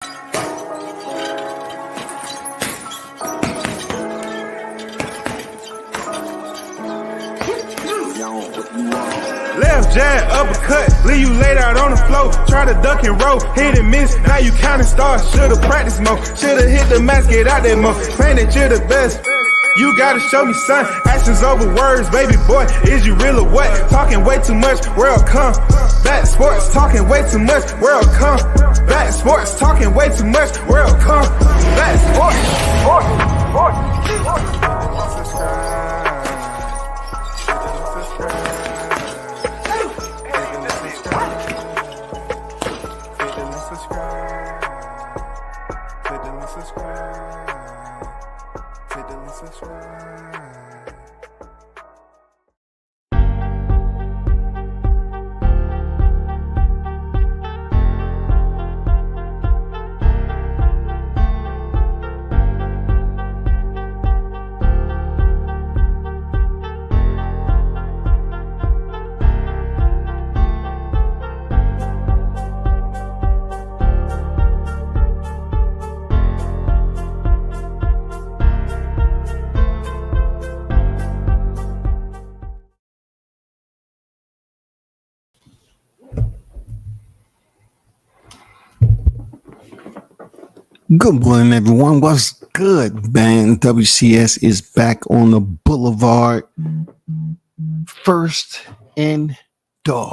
Left jab, uppercut, leave you laid out on the floor. Try to duck and roll, hit and miss. Now you counting stars, should've practiced more. Should've hit the mask, get out there more. Man, that you're the best. You gotta show me, son. Actions over words, baby boy. Is you real or what? Talking way too much, world come. Back sports, talking way too much, world come. Back sports, talking way too much, world come. Back sports, Good morning, everyone. What's good, man? WCS is back on the boulevard. First in the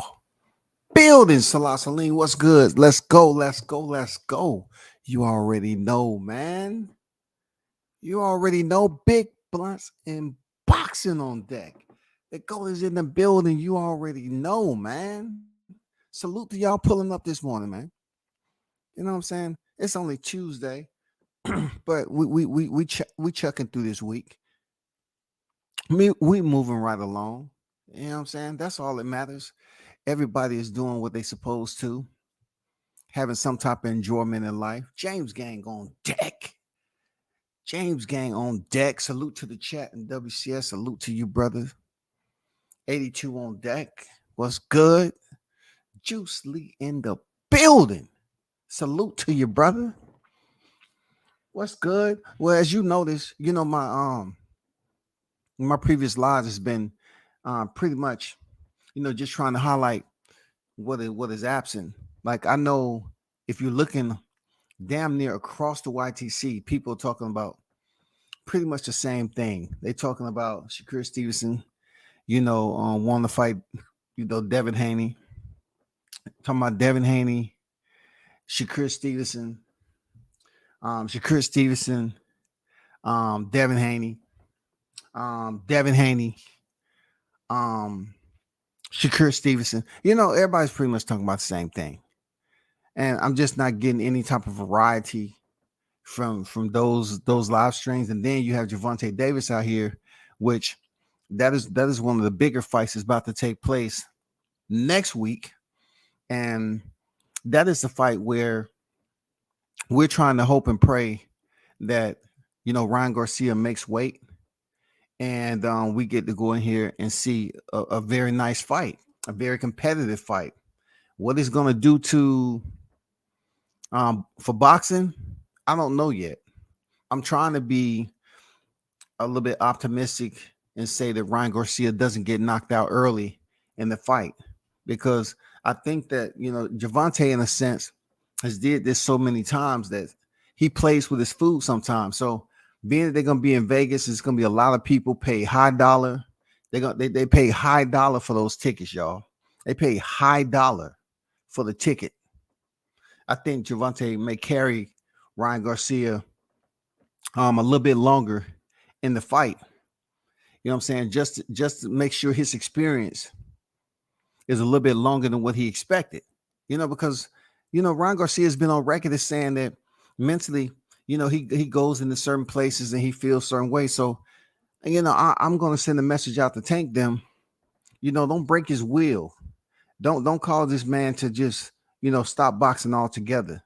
building. Salah Salim, what's good? Let's go, let's go, let's go. You already know, man. You already know. Big blunts and boxing on deck. The goal is in the building. You already know, man. Salute to y'all pulling up this morning, man. You know what I'm saying? It's only Tuesday, but we chucking through this week. We moving right along. You know what I'm saying? That's all that matters. Everybody is doing what they supposed to, having some type of enjoyment in life. James Gang on deck. James Gang on deck. Salute to the chat and WCS. Salute to you, brother. 82 on deck. What's good? Juice Lee in the building. Salute to you, brother. What's good? Well, as you notice, you know, my previous lives has been pretty much, you know, just trying to highlight what is absent. Like, I know if you're looking damn near across the YTC, people are talking about pretty much the same thing. They're talking about Shakur Stevenson, you know, wanting to fight, you know, Devin Haney. Talking about Devin Haney, Shakur Stevenson, Devin Haney, Shakur Stevenson. You know, everybody's pretty much talking about the same thing. And I'm just not getting any type of variety from those live streams. And then you have Gervonta Davis out here, which that is one of the bigger fights that's about to take place next week. And that is the fight where we're trying to hope and pray that, you know, Ryan Garcia makes weight and we get to go in here and see a very nice fight, a very competitive fight. What it's going to do to for boxing, I don't know yet. I'm trying to be a little bit optimistic and say that Ryan Garcia doesn't get knocked out early in the fight, because I think that, you know, Gervonta, in a sense, has did this so many times that he plays with his food sometimes. So being that they're going to be in Vegas, it's going to be a lot of people pay high dollar. They pay high dollar for those tickets, y'all. They pay high dollar for the ticket. I think Gervonta may carry Ryan Garcia a little bit longer in the fight. You know what I'm saying? Just to make sure his experience is a little bit longer than what he expected. You know, because, you know, Ryan Garcia has been on record as saying that mentally, you know, he goes into certain places and he feels certain ways. So, you know, I'm going to send a message out to Tank them. You know, don't break his will. Don't cause this man to just, you know, stop boxing altogether.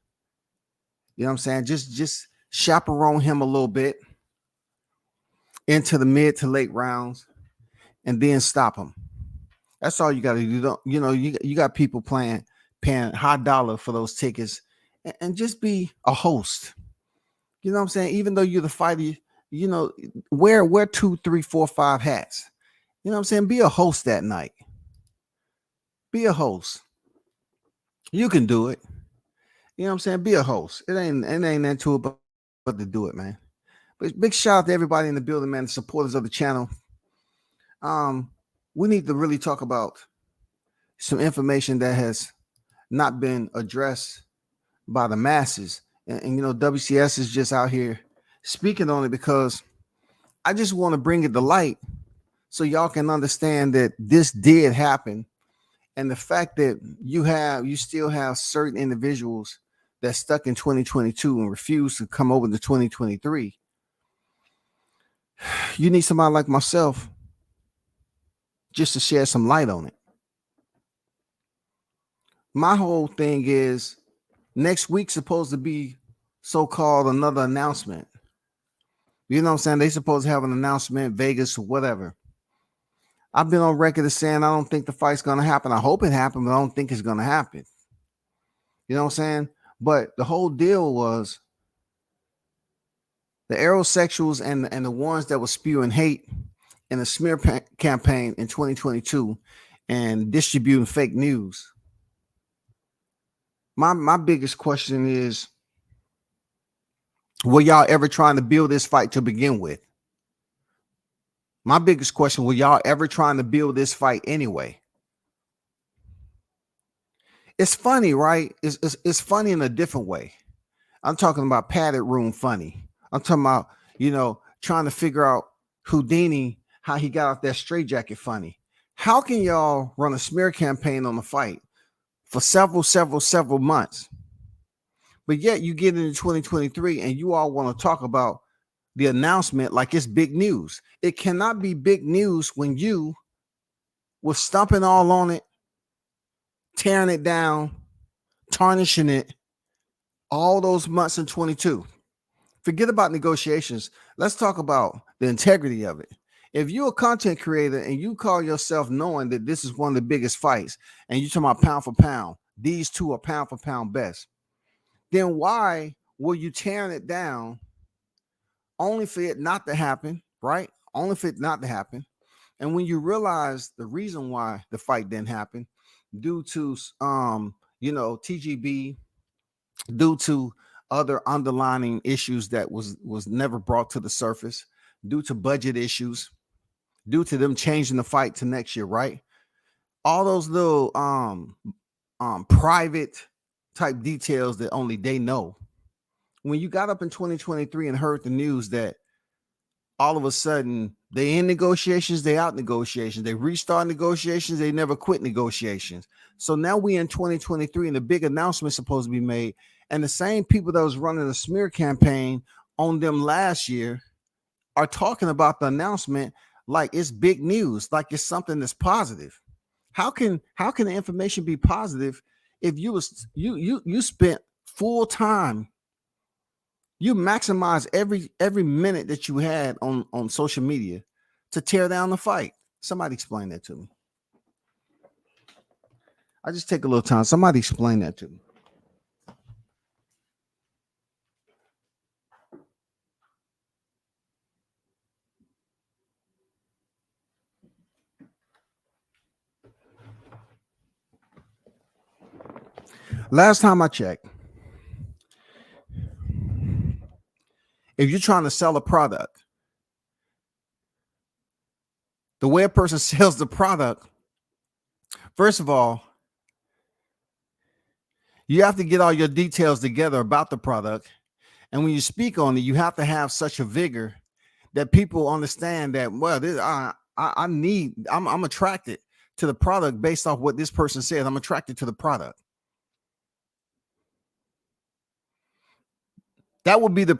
You know what I'm saying? Just chaperone him a little bit into the mid to late rounds and then stop him. That's all you got to do. You know, you got people paying high dollar for those tickets, and just be a host. You know what I'm saying? Even though you're the fighter, you know, wear 2, 3, 4, 5 hats. You know what I'm saying? Be a host that night. Be a host. You can do it. You know what I'm saying? Be a host. It ain't that to it, but to do it, man. But big shout out to everybody in the building, man, the supporters of the channel. We need to really talk about some information that has not been addressed by the masses. And you know, WCS is just out here speaking on it because I just want to bring it to light so y'all can understand that this did happen. And the fact that you still have certain individuals that stuck in 2022 and refuse to come over to 2023. You need somebody like myself just to shed some light on it. My whole thing is next week's supposed to be so-called another announcement. You know what I'm saying? They supposed to have an announcement, Vegas or whatever. I've been on record as saying I don't think the fight's going to happen. I hope it happens, but I don't think it's going to happen. You know what I'm saying? But the whole deal was the Errolsexuals and the ones that were spewing hate in the smear campaign in 2022 and distributing fake news. My biggest question is, were y'all ever trying to build this fight to begin with? My biggest question, were y'all ever trying to build this fight anyway? It's funny, right? It's funny in a different way. I'm talking about padded room funny. I'm talking about, you know, trying to figure out Houdini, how he got off that straitjacket funny. How can y'all run a smear campaign on the fight for several months, but yet you get into 2023 and you all want to talk about the announcement like it's big news? It cannot be big news when you were stomping all on it, tearing it down, tarnishing it all those months in 22. Forget about negotiations. Let's talk about the integrity of it. If you're a content creator and you call yourself knowing that this is one of the biggest fights and you're talking about pound for pound, these two are pound for pound best, then why were you tearing it down only for it not to happen, right? Only for it not to happen. And when you realize the reason why the fight didn't happen, due to TGB, due to other underlining issues that was never brought to the surface, due to budget issues, due to them changing the fight to next year, right? All those little private type details that only they know. When you got up in 2023 and heard the news that all of a sudden they in negotiations, they out negotiations, they restart negotiations, they never quit negotiations. So now we in 2023 and the big announcement supposed to be made. And the same people that was running a smear campaign on them last year are talking about the announcement like it's big news, like it's something that's positive. How can the information be positive if you spent full time, you maximize every minute that you had on social media to tear down the fight? Somebody explain that to me. I just take a little time. Somebody explain that to me. Last time I checked, if you're trying to sell a product, the way a person sells the product, first of all, you have to get all your details together about the product. And when you speak on it, you have to have such a vigor that people understand that, well, I'm attracted to the product based off what this person says. I'm attracted to the product. That would be the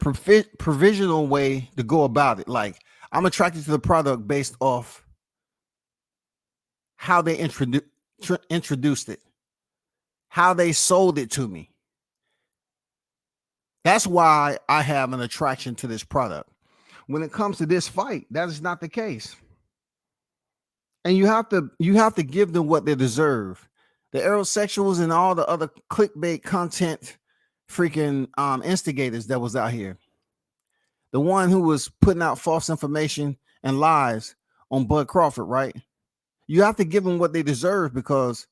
provisional way to go about it. Like, I'm attracted to the product based off how they introduced it, how they sold it to me. That's why I have an attraction to this product. When it comes to this fight, that is not the case. And you have to give them what they deserve. The Errolsexuals and all the other clickbait content freaking instigators that was out here. The one who was putting out false information and lies on Bud Crawford, right? You have to give them what they deserve because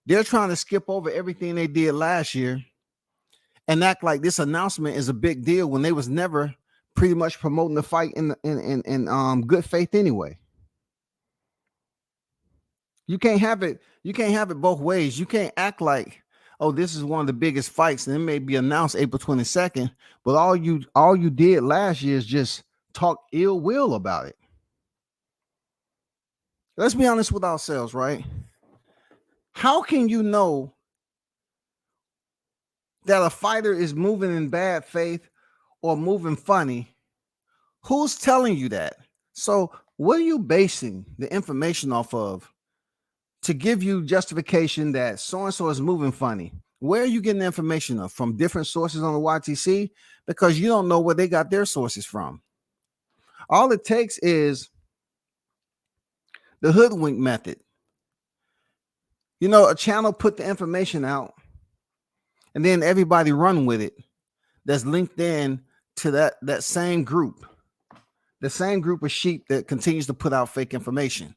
they're trying to skip over everything they did last year and act like this announcement is a big deal when they was never pretty much promoting the fight in good faith anyway. You can't have it. You can't have it both ways. You can't act like, oh, this is one of the biggest fights, and it may be announced April 22nd, but all you did last year is just talk ill will about it. Let's be honest with ourselves, right? How can you know that a fighter is moving in bad faith or moving funny? Who's telling you that? So what are you basing the information off of to give you justification that so-and-so is moving funny? Where are you getting the information from different sources on the YTC? Because you don't know where they got their sources from. All it takes is the hoodwink method. You know, a channel put the information out and then everybody run with it that's linked in to that same group, the same group of sheep that continues to put out fake information.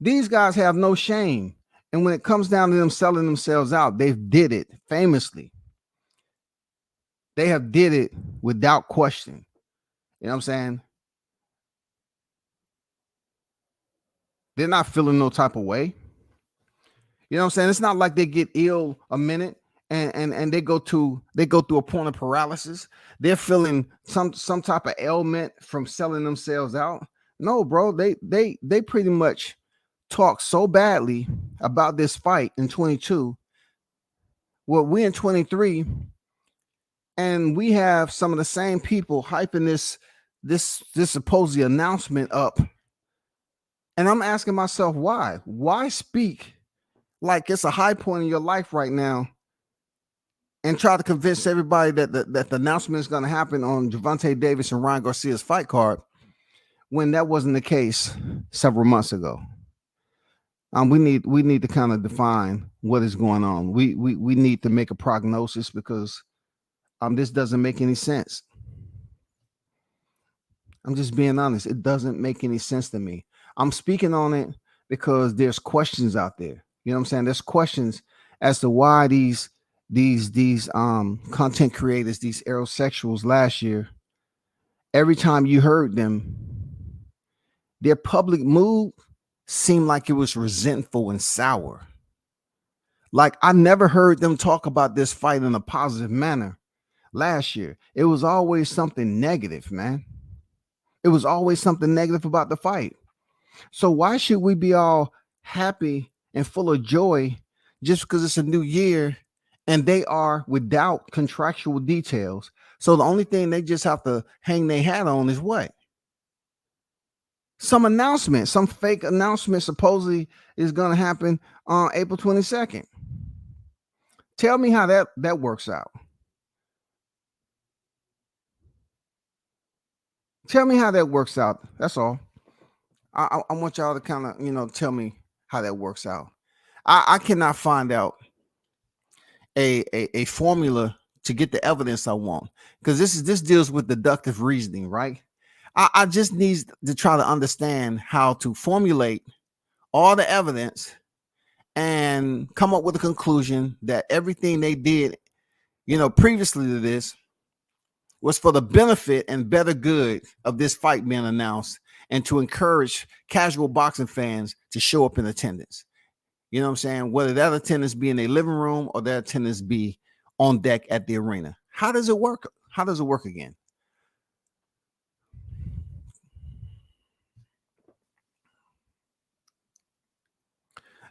These guys have no shame. And when it comes down to them selling themselves out, they've did it famously. They have did it without question. You know what I'm saying? They're not feeling no type of way. You know what I'm saying? It's not like they get ill a minute and they go through a point of paralysis. They're feeling some type of ailment from selling themselves out. No, bro, they pretty much talk so badly about this fight in 22. Well, we in 23, and we have some of the same people hyping this supposed announcement up. And I'm asking myself, why? Why speak like it's a high point in your life right now and try to convince everybody that the announcement is going to happen on Gervonta Davis and Ryan Garcia's fight card when that wasn't the case several months ago? We need to kind of define what is going on. We need to make a prognosis because this doesn't make any sense. I'm just being honest. It doesn't make any sense to me. I'm speaking on it because there's questions out there. You know what I'm saying? There's questions as to why these content creators, these Errolsexuals last year, every time you heard them, their public mood seemed like it was resentful and sour. Like I never heard them talk about this fight in a positive manner last year. It was always something negative, man. It was always something negative about the fight. So why should we be all happy and full of joy just because it's a new year and they are without contractual details? So the only thing they just have to hang their hat on is what? Some announcement, some fake announcement supposedly is going to happen on April 22nd. Tell me how that works out. Tell me how that works out. That's all. I want y'all to kind of, tell me how that works out. I cannot find out a formula to get the evidence I want because this deals with deductive reasoning, right? I just need to try to understand how to formulate all the evidence and come up with a conclusion that everything they did, previously to this was for the benefit and better good of this fight being announced and to encourage casual boxing fans to show up in attendance. You know what I'm saying? Whether that attendance be in a living room or that attendance be on deck at the arena. How does it work? How does it work again?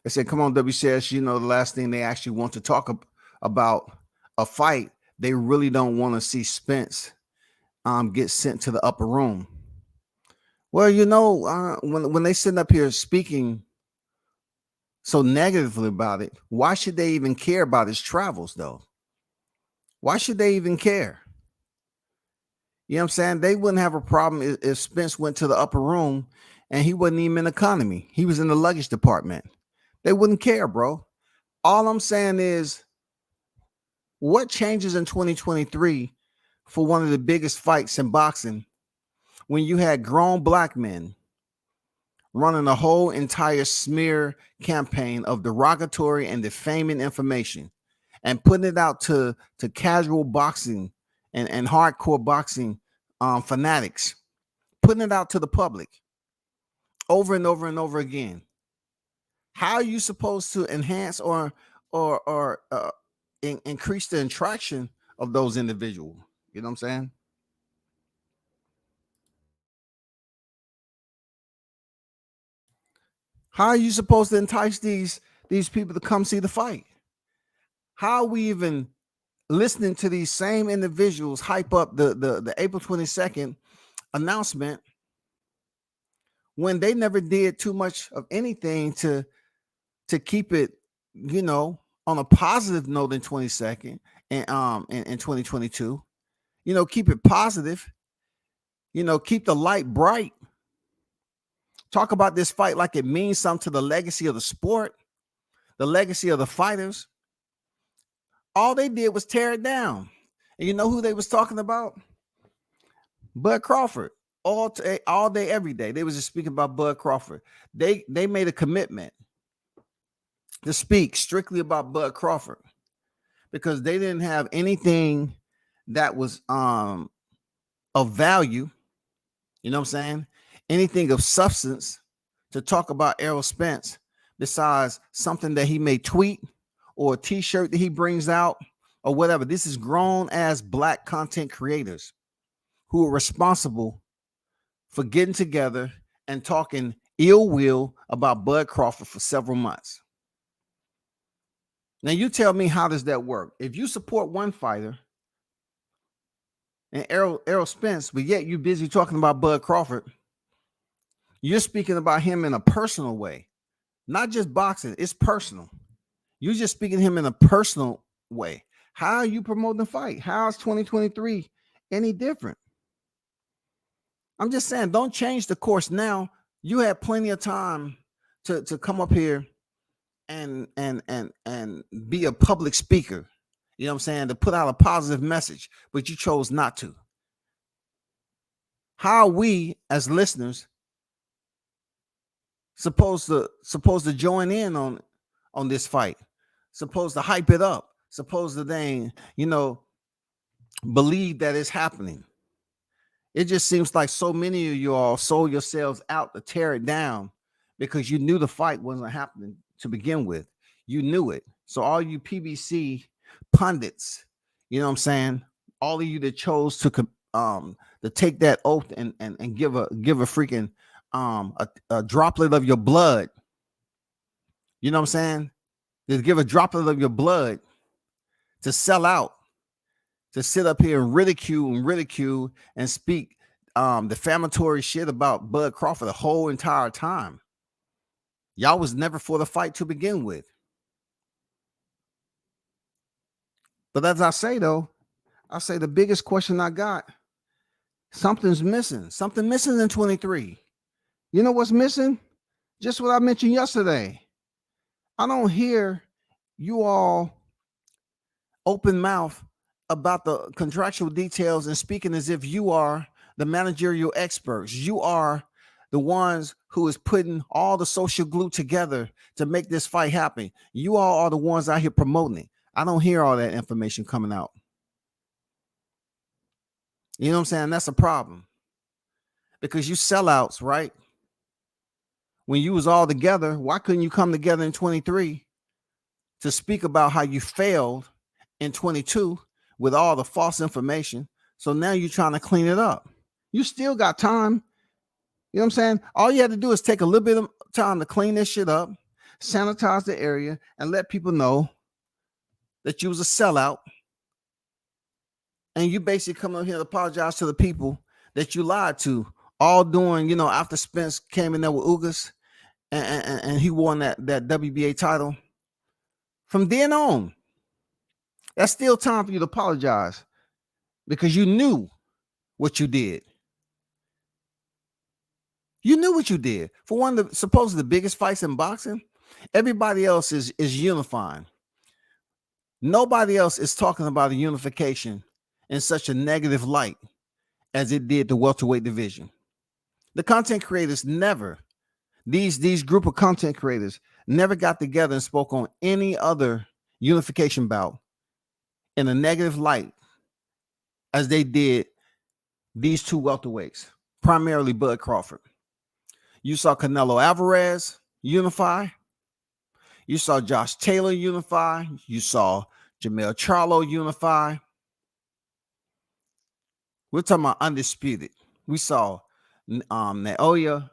I said, come on, WCS, the last thing they actually want to talk about a fight, they really don't want to see Spence get sent to the upper room. Well, when they sit up here speaking so negatively about it, why should they even care about his travels, though? Why should they even care? You know what I'm saying? They wouldn't have a problem if Spence went to the upper room and he wasn't even in economy. He was in the luggage department. They wouldn't care, bro. All I'm saying is What changes in 2023 for one of the biggest fights in boxing when you had grown black men running a whole entire smear campaign of derogatory and defaming information and putting it out to casual boxing and hardcore boxing fanatics, putting it out to the public over and over and over again? How are you supposed to enhance or increase the attraction of those individuals? You know what I'm saying? How are you supposed to entice these people to come see the fight? How are we even listening to these same individuals hype up the April 22nd announcement when they never did too much of anything to keep it, on a positive note in 22nd and in 2022? Keep it positive, keep the light bright. Talk about this fight like it means something to the legacy of the sport, the legacy of the fighters. All they did was tear it down. And you know who they was talking about? Bud Crawford. All day, every day. They was just speaking about Bud Crawford. They made a commitment to speak strictly about Bud Crawford because they didn't have anything that was of value, you know what I'm saying? Anything of substance to talk about Errol Spence besides something that he may tweet or a t-shirt that he brings out or whatever. This is grown as black content creators who are responsible for getting together and talking ill will about Bud Crawford for several months. Now you tell me, how does that work? If you support one fighter and Errol Spence, but yet you're busy talking about Bud Crawford, you're speaking about him in a personal way, not just boxing. It's personal. You're just speaking to him in a personal way. How are you promoting the fight? How is 2023 any different? I'm just saying, don't change the course now. You had plenty of time to come up here and be a public speaker. You know what I'm saying? To put out a positive message, but you chose not to. How are we as listeners supposed to join in on this fight? Supposed to hype it up? Supposed to then, believe that it's happening? It just seems like so many of you all sold yourselves out to tear it down because you knew the fight wasn't happening to begin with. You knew it. So all you PBC pundits, you know what I'm saying? All of you that chose to take that oath and give a freaking a droplet of your blood. You know what I'm saying? To give a droplet of your blood, to sell out, to sit up here and ridicule and speak defamatory shit about Bud Crawford the whole entire time. Y'all was never for the fight to begin with. But as I say, though, the biggest question I got, something's missing. Something missing in 23. You know what's missing? Just what I mentioned yesterday. I don't hear you all open mouth about the contractual details and speaking as if you are the managerial experts. You are the ones who is putting all the social glue together to make this fight happen. You all are the ones out here promoting it. I don't hear all that information coming out. You know what I'm saying? That's a problem. Because you sellouts, right? When you was all together, why couldn't you come together in 23 to speak about how you failed in 22 with all the false information? So now you're trying to clean it up. You still got time. You know what I'm saying? All you had to do is take a little bit of time to clean this shit up, sanitize the area, and let people know that you was a sellout. And you basically come up here and apologize to the people that you lied to, all doing, after Spence came in there with Ugas and he won that WBA title. From then on, that's still time for you to apologize because you knew what you did. You knew what you did. For one of the supposedly the biggest fights in boxing, everybody else is unifying. Nobody else is talking about a unification in such a negative light as it did the welterweight division. The content creators never, these group of content creators never got together and spoke on any other unification bout in a negative light as they did these two welterweights, primarily Bud Crawford. You saw Canelo Alvarez unify. You saw Josh Taylor unify. You saw Jermell Charlo unify. We're talking about undisputed. We saw Naoya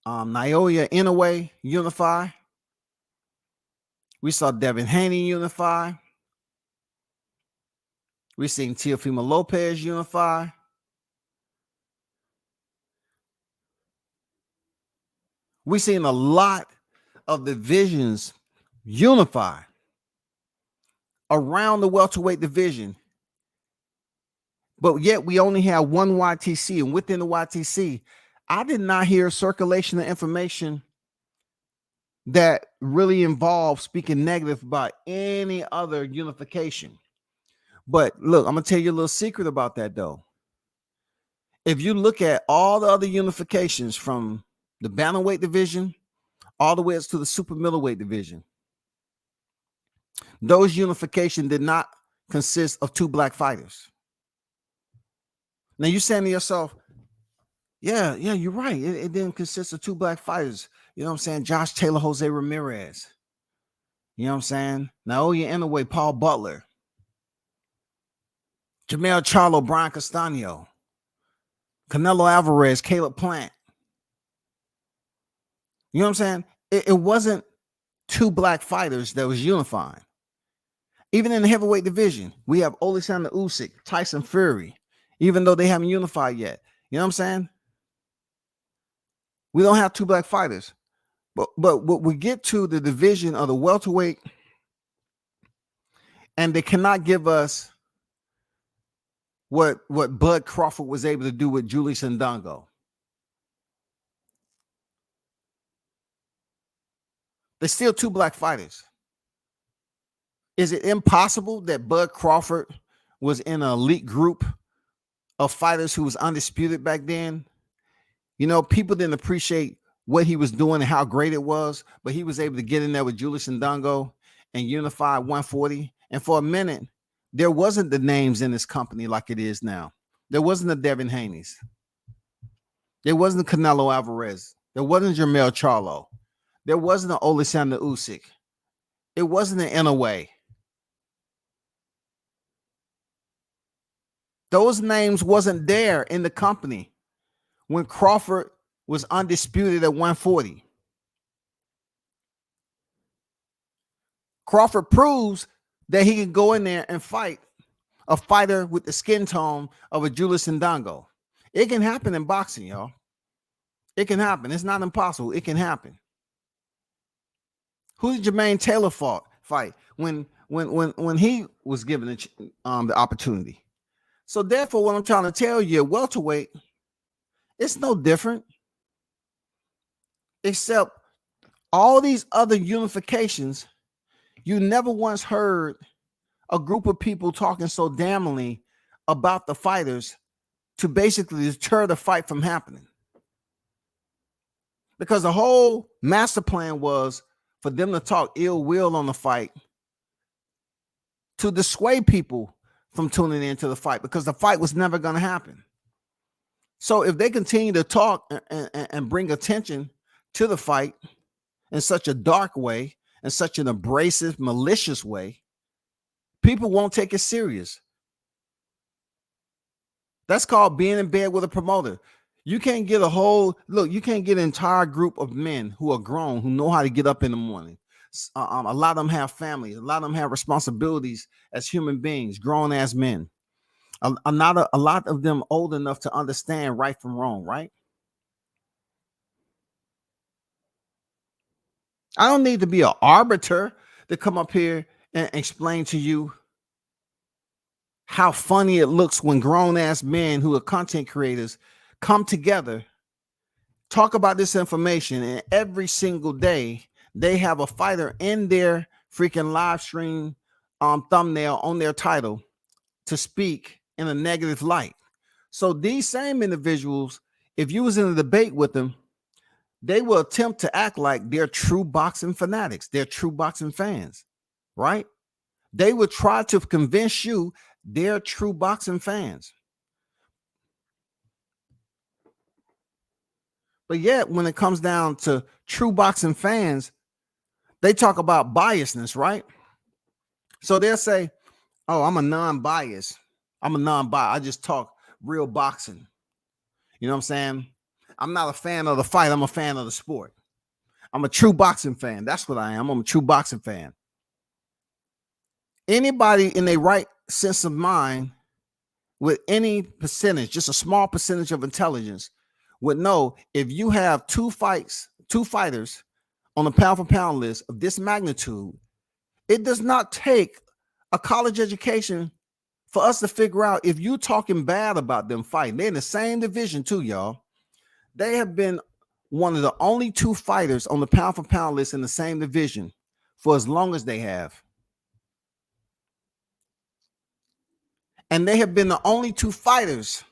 Inoue unify. We saw Devin Haney unify. We're seeing Teofimo Lopez unify. We're seeing a lot of divisions unify around the welterweight division. But yet we only have one YTC, and within the YTC, I did not hear circulation of information that really involved speaking negative about any other unification. But look, I'm going to tell you a little secret about that, though. If you look at all the other unifications from the bantamweight division all the way up to the super middleweight division, those unifications did not consist of two black fighters. Now you're saying to yourself, yeah, you're right. It didn't consist of two black fighters. You know what I'm saying? Josh Taylor, Jose Ramirez. You know what I'm saying? Naoya Inoue, Paul Butler. Jermell Charlo, Brian Castaño. Canelo Alvarez, Caleb Plant. You know what I'm saying? It wasn't two black fighters that was unifying. Even in the heavyweight division, we have Alexander Usyk, Tyson Fury, even though they haven't unified yet. You know what I'm saying? We don't have two black fighters. But when we get to the division of the welterweight, and they cannot give us what Bud Crawford was able to do with Julius Ndongo. There's still two black fighters. Is it impossible that Bud Crawford was in an elite group of fighters who was undisputed back then? You know, people didn't appreciate what he was doing and how great it was, but he was able to get in there with Julius Ndongo and unify 140. And for a minute, there wasn't the names in this company like it is now. There wasn't the Devin Haney's. There wasn't the Canelo Alvarez. There wasn't Jermell Charlo. There wasn't an Alexander Usyk. It wasn't an Inoue. Those names wasn't there in the company when Crawford was undisputed at 140. Crawford proves that he can go in there and fight a fighter with the skin tone of a Julius Ndongo. It can happen in boxing, y'all. It can happen. It's not impossible. It can happen. Who did Jermaine Taylor fight when he was given the opportunity? So therefore, what I'm trying to tell you, welterweight, it's no different, except all these other unifications. You never once heard a group of people talking so damningly about the fighters to basically deter the fight from happening. Because the whole master plan was for them to talk ill will on the fight to dissuade people from tuning into the fight, because the fight was never going to happen. So if they continue to talk and bring attention to the fight in such a dark way, in such an abrasive, malicious way, people won't take it serious. That's called being in bed with a promoter. You can't get you can't get an entire group of men who are grown, who know how to get up in the morning. A lot of them have families. A lot of them have responsibilities as human beings, grown-ass men. A lot of them old enough to understand right from wrong, right? I don't need to be an arbiter to come up here and explain to you how funny it looks when grown-ass men who are content creators come together, talk about this information, and every single day they have a fighter in their freaking live stream thumbnail on their title to speak in a negative light. So these same individuals, if you was in a debate with them, they will attempt to act like they're true boxing fanatics, they're true boxing fans, right? They would try to convince you they're true boxing fans. But yet, when it comes down to true boxing fans, they talk about biasness, right? So they'll say, oh, I'm a non-bias. I'm a non-bias. I just talk real boxing. You know what I'm saying? I'm not a fan of the fight. I'm a fan of the sport. I'm a true boxing fan. That's what I am. I'm a true boxing fan. Anybody in their right sense of mind with any percentage, just a small percentage of intelligence, would know if you have two fighters on the pound for pound list of this magnitude, it does not take a college education for us to figure out if you talking bad about them fighting. They're in the same division too, y'all. They have been one of the only two fighters on the pound for pound list in the same division for as long as they have. And they have been the only two fighters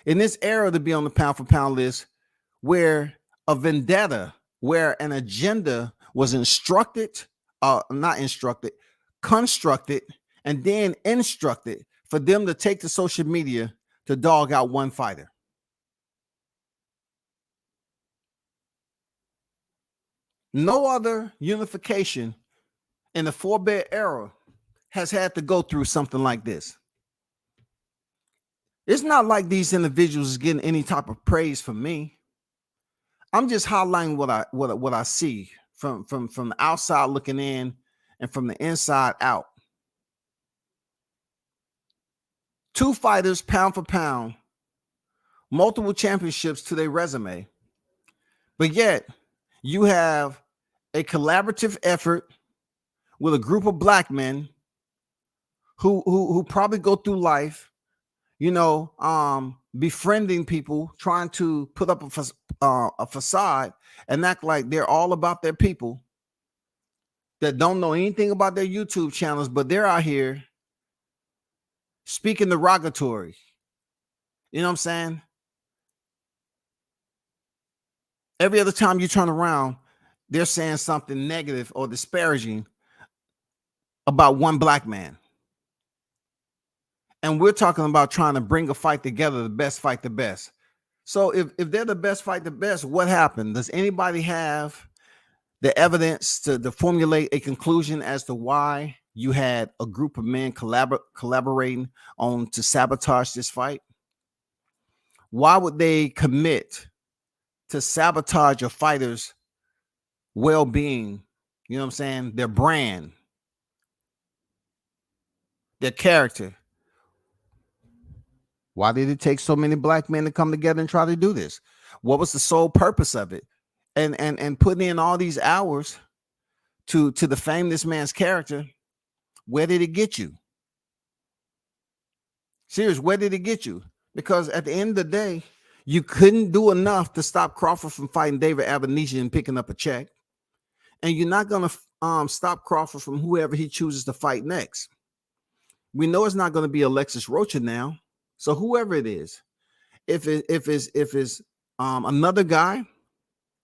in this era to be on the pound for pound list where a vendetta, where an agenda was constructed, and then instructed for them to take to social media to dog out one fighter. No other unification in the four-bed era has had to go through something like this. It's not like these individuals is getting any type of praise from me. I'm just highlighting what I see from the outside looking in and from the inside out. Two fighters, pound for pound, multiple championships to their resume. But yet, you have a collaborative effort with a group of black men who probably go through life, befriending people, trying to put up a facade and act like they're all about their people that don't know anything about their YouTube channels, but they're out here speaking derogatory. You know what I'm saying? Every other time you turn around, they're saying something negative or disparaging about one black man. And we're talking about trying to bring a fight together, the best fight the best. So if they're the best fight the best, what happened? Does anybody have the evidence to formulate a conclusion as to why you had a group of men collaborating on to sabotage this fight? Why would they commit to sabotage a fighter's well-being? You know what I'm saying? Their brand, their character. Why did it take so many black men to come together and try to do this? What was the sole purpose of it? And putting in all these hours to defame this man's character, where did it get you? Serious, where did it get you? Because at the end of the day, you couldn't do enough to stop Crawford from fighting David Avenesian and picking up a check. And you're not going to stop Crawford from whoever he chooses to fight next. We know it's not going to be Alexis Rocha now. So whoever it is, if it's another guy,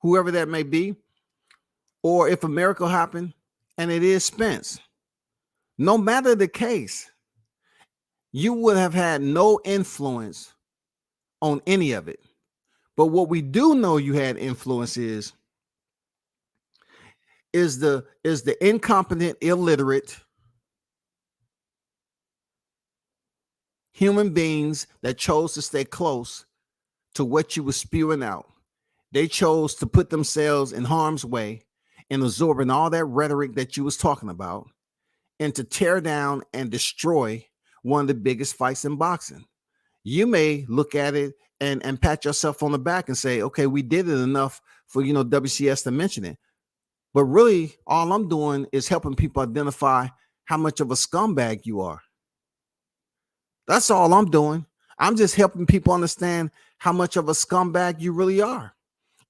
whoever that may be, or if a miracle happened and it is Spence, no matter the case, you would have had no influence on any of it. But what we do know you had influence is the incompetent, illiterate human beings that chose to stay close to what you were spewing out. They chose to put themselves in harm's way and absorbing all that rhetoric that you was talking about and to tear down and destroy one of the biggest fights in boxing. You may look at it and pat yourself on the back and say, okay, we did it enough for, WCS to mention it. But really, all I'm doing is helping people identify how much of a scumbag you are. That's all I'm doing. I'm just helping people understand how much of a scumbag you really are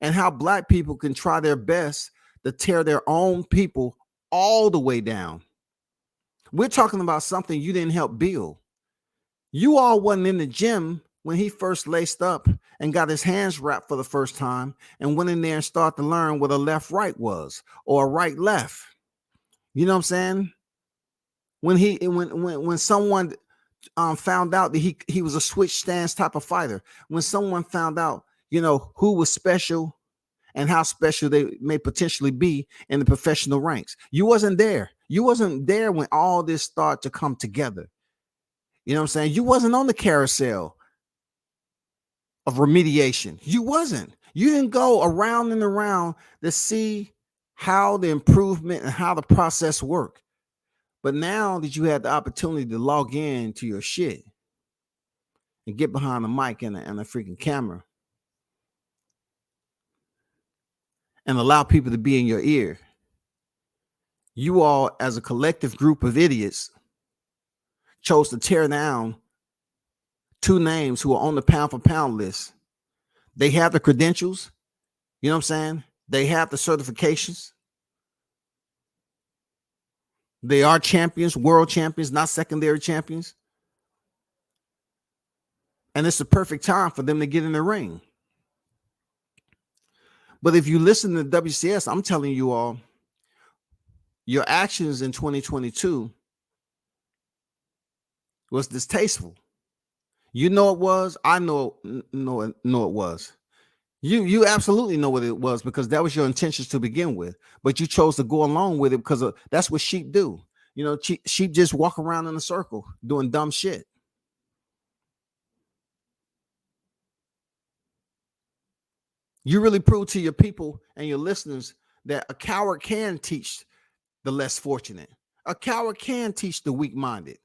and how black people can try their best to tear their own people all the way down. We're talking about something you didn't help build. You all wasn't in the gym when he first laced up and got his hands wrapped for the first time and went in there and started to learn what a left right was or a right left. You know what I'm saying? When someone found out that he was a switch stance type of fighter, when someone found out, who was special and how special they may potentially be in the professional ranks. You wasn't there. You wasn't there when all this started to come together. You know what I'm saying? You wasn't on the carousel of remediation. You wasn't. You didn't go around and around to see how the improvement and how the process worked. But now that you had the opportunity to log in to your shit and get behind the mic and a freaking camera and allow people to be in your ear, you all, as a collective group of idiots, chose to tear down two names who are on the pound for pound list. They have the credentials, you know what I'm saying? They have the certifications. They are champions, world champions, not secondary champions. And it's the perfect time for them to get in the ring. But if you listen to WCS, I'm telling you all, your actions in 2022 was distasteful. You know it was. I know it was. You absolutely know what it was, because that was your intentions to begin with. But you chose to go along with it because that's what sheep do. Sheep just walk around in a circle doing dumb shit. You really prove to your people and your listeners that a coward can teach the less fortunate. A coward can teach the weak-minded.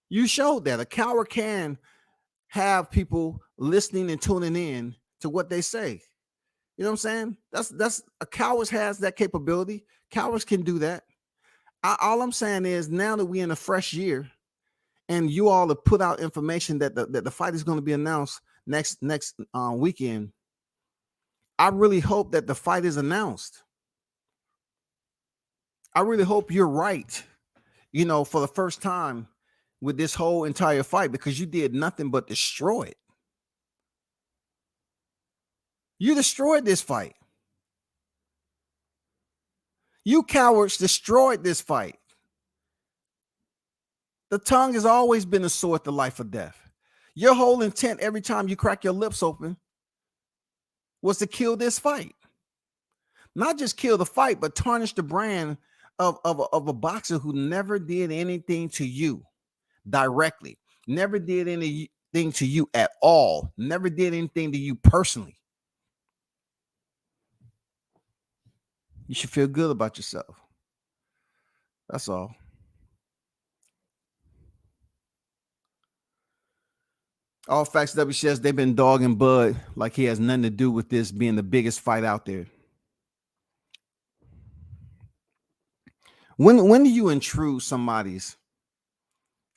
You showed that a coward can have people listening and tuning in to what they say. You know what I'm saying? That's a coward has that capability. Cowards can do that. All I'm saying is, now that we're in a fresh year and you all have put out information that the fight is going to be announced next weekend, I really hope that the fight is announced. I really hope you're right, for the first time with this whole entire fight, because you did nothing but destroy it. You destroyed this fight. You cowards destroyed this fight. The tongue has always been a sword to life or death. Your whole intent every time you crack your lips open was to kill this fight. Not just kill the fight, but tarnish the brand of a boxer who never did anything to you directly, never did anything to you at all, never did anything to you personally. You should feel good about yourself. That's all. All facts, WCS, they've been dogging Bud like he has nothing to do with this being the biggest fight out there. When do you intrude somebody's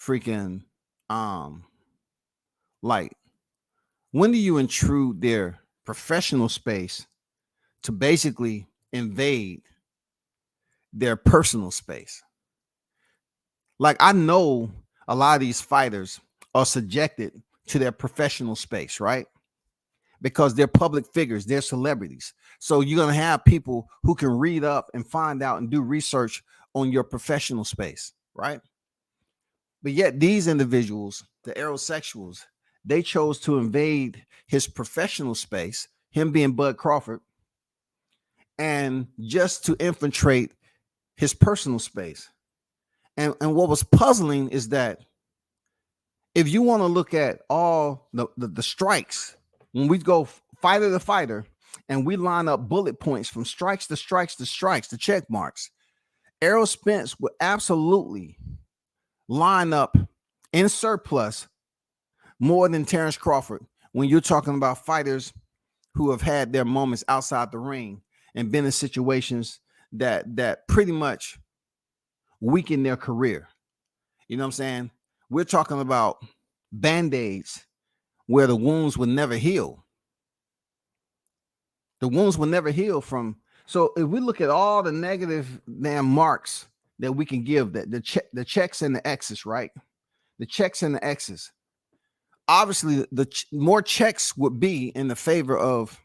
freaking like, when do you intrude their professional space to basically invade their personal space? Like, I know a lot of these fighters are subjected to their professional space, right? Because they're public figures, they're celebrities. So you're going to have people who can read up and find out and do research on your professional space, right? But yet these individuals, the Errolsexuals, they chose to invade his professional space, him being Bud Crawford, and just to infiltrate his personal space. And what was puzzling is that if you want to look at all the strikes, when we go fighter to fighter and we line up bullet points from strikes to strikes to strikes to check marks, Errol Spence would absolutely line up in surplus more than Terrence Crawford when you're talking about fighters who have had their moments outside the ring and been in situations that pretty much weaken their career. You know what I'm saying? We're talking about Band-Aids where the wounds will never heal. The wounds will never heal from. So if we look at all the negative damn marks that we can give, that the checks and the X's, right? The checks and the X's. Obviously, more checks would be in the favor of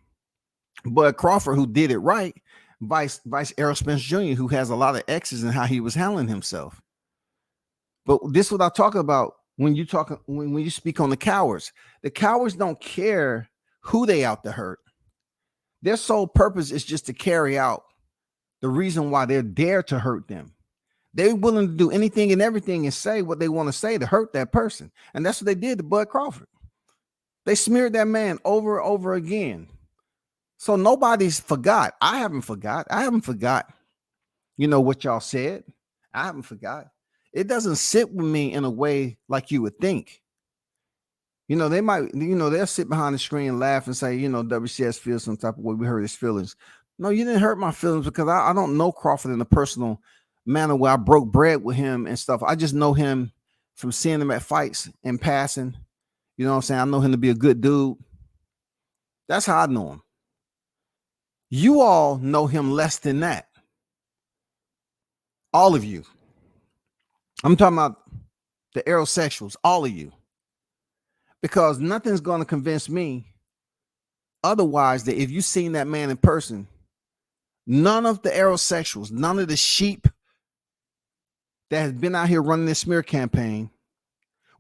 Bud Crawford, who did it right, vice Errol Spence Jr., who has a lot of X's in how he was handling himself. But this is what I talk about when you talk when you speak on the cowards. The cowards don't care who they out to hurt. Their sole purpose is just to carry out the reason why they're there to hurt them. They're willing to do anything and everything and say what they want to say to hurt that person. And that's what they did to Bud Crawford. They smeared that man over and over again. So nobody's forgot. I haven't forgot. What y'all said. I haven't forgot. It doesn't sit with me in a way like you would think. They might, they'll sit behind the screen and laugh and say, WCS feels some type of way. We hurt his feelings. No, you didn't hurt my feelings, because I don't know Crawford in a personal manner where I broke bread with him and stuff. I just know him from seeing him at fights and passing. You know what I'm saying? I know him to be a good dude. That's how I know him. You all know him less than that. All of you. I'm talking about the Errolsexuals, all of you. Because nothing's going to convince me otherwise that if you've seen that man in person, none of the Errolsexuals, none of the sheep that has been out here running this smear campaign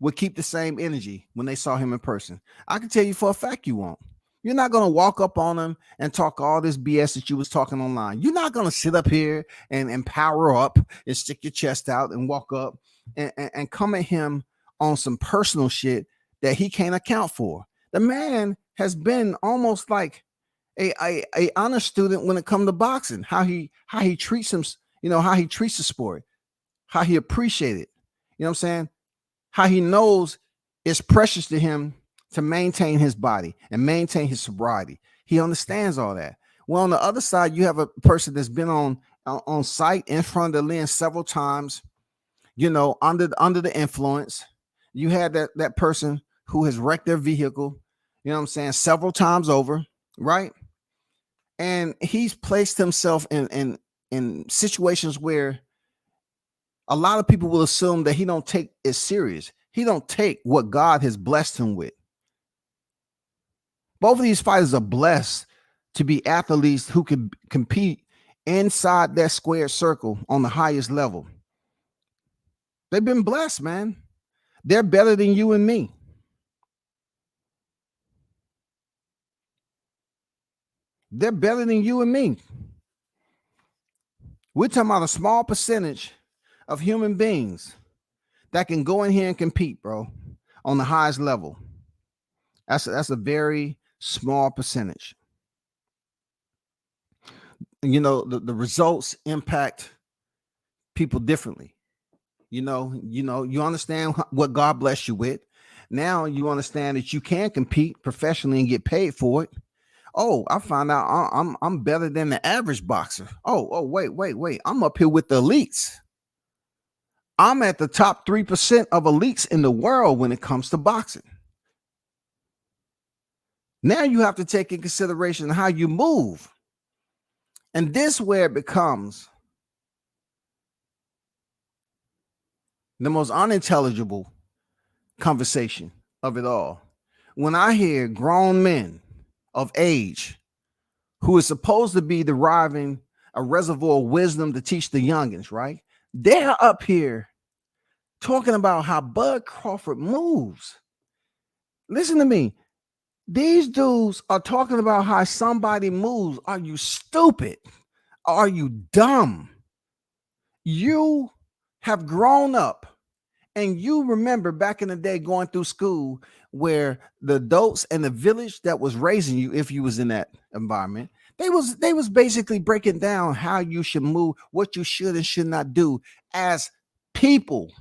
would keep the same energy when they saw him in person. I can tell you for a fact you won't. You're not going to walk up on him and talk all this BS that you was talking online. You're not going to sit up here and power up and stick your chest out and walk up and come at him on some personal shit that he can't account for. The man has been almost like a honor student when it comes to boxing, how he treats him, how he treats the sport, how he appreciates it. You know what I'm saying? How he knows it's precious to him to maintain his body and maintain his sobriety. He understands all that. Well, on the other side, you have a person that's been on site in front of the lens several times, under the influence. You had that person who has wrecked their vehicle, several times over, right? And he's placed himself in situations where a lot of people will assume that he don't take it serious. He don't take what God has blessed him with. Both of these fighters are blessed to be athletes who can compete inside that squared circle on the highest level. They've been blessed, man. They're better than you and me. They're better than you and me. We're talking about a small percentage of human beings that can go in here and compete, bro, on the highest level. That's a very small percentage. The results impact people differently. You understand what God bless you with. Now you understand that you can compete professionally and get paid for it. Oh, I found out I'm better than the average boxer. Oh, wait. I'm up here with the elites. I'm at the top 3% of elites in the world when it comes to boxing. Now you have to take in consideration how you move. And this is where it becomes the most unintelligible conversation of it all. When I hear grown men of age who is supposed to be deriving a reservoir of wisdom to teach the youngins, right? They're up here talking about how Bud Crawford moves. Listen to me. These dudes are talking about how somebody moves. Are you stupid? Are you dumb? You have grown up and you remember back in the day going through school where the adults and the village that was raising you, if you was in that environment, they was basically breaking down how you should move, what you should and should not do as people.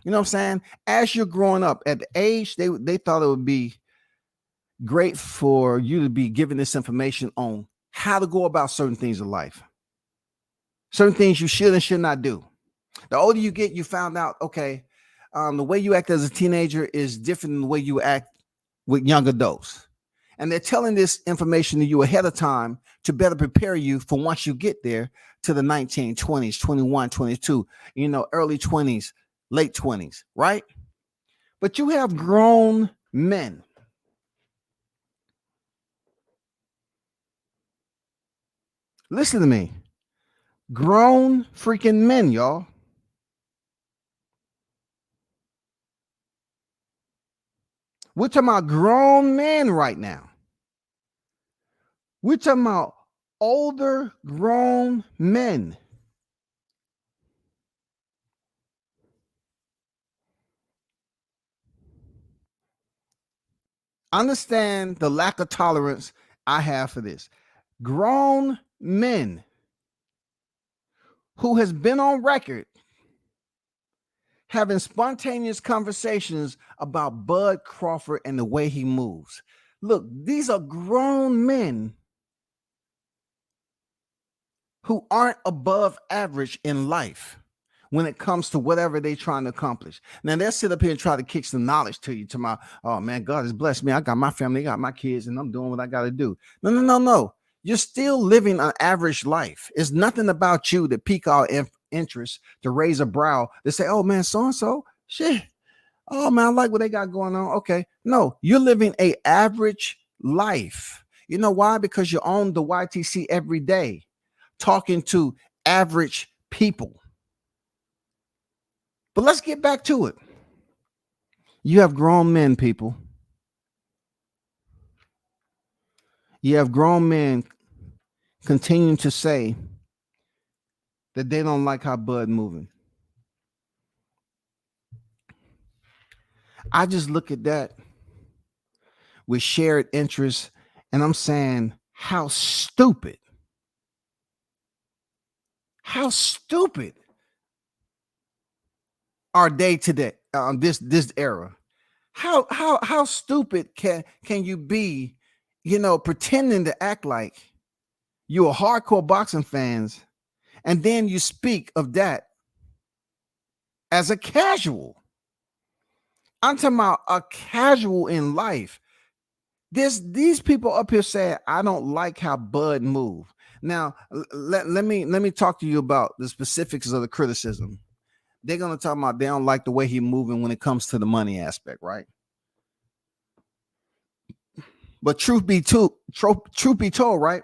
You know what I'm saying? As you're growing up at the age, they thought it would be great for you to be given this information on how to go about certain things in life. Certain things you should and should not do. The older you get, you found out, okay, the way you act as a teenager is different than the way you act with young adults. And they're telling this information to you ahead of time to better prepare you for once you get there to the 1920s, 21, 22, early 20s, late 20s, right? But you have grown men. Listen to me. Grown freaking men, y'all. We're talking about grown men right now. We're talking about older grown men. Understand the lack of tolerance I have for this. Grown men who has been on record having spontaneous conversations about Bud Crawford and the way he moves. Look, these are grown men who aren't above average in life when it comes to whatever they're trying to accomplish. Now, they'll sit up here and try to kick some knowledge to you tomorrow. Oh, man, God has blessed me. I got my family, I got my kids, and I'm doing what I got to do. No. You're still living an average life. It's nothing about you that pique our interest, to raise a brow, to say, oh, man, so-and-so, shit. Oh, man, I like what they got going on. Okay. No, you're living a average life. You know why? Because you're on the YTC every day, talking to average people. But let's get back to it. You have grown men, people. You have grown men continuing to say that they don't like how Bud moving. I just look at that with shared interests, and I'm saying, how stupid. How stupid are they today? This era. How stupid can you be? Pretending to act like you're a hardcore boxing fans, and then you speak of that as a casual. I'm talking about a casual in life. These people up here say, I don't like how Bud move. Now, let me talk to you about the specifics of the criticism. They're going to talk about they don't like the way he's moving when it comes to the money aspect, right? But truth be told, right?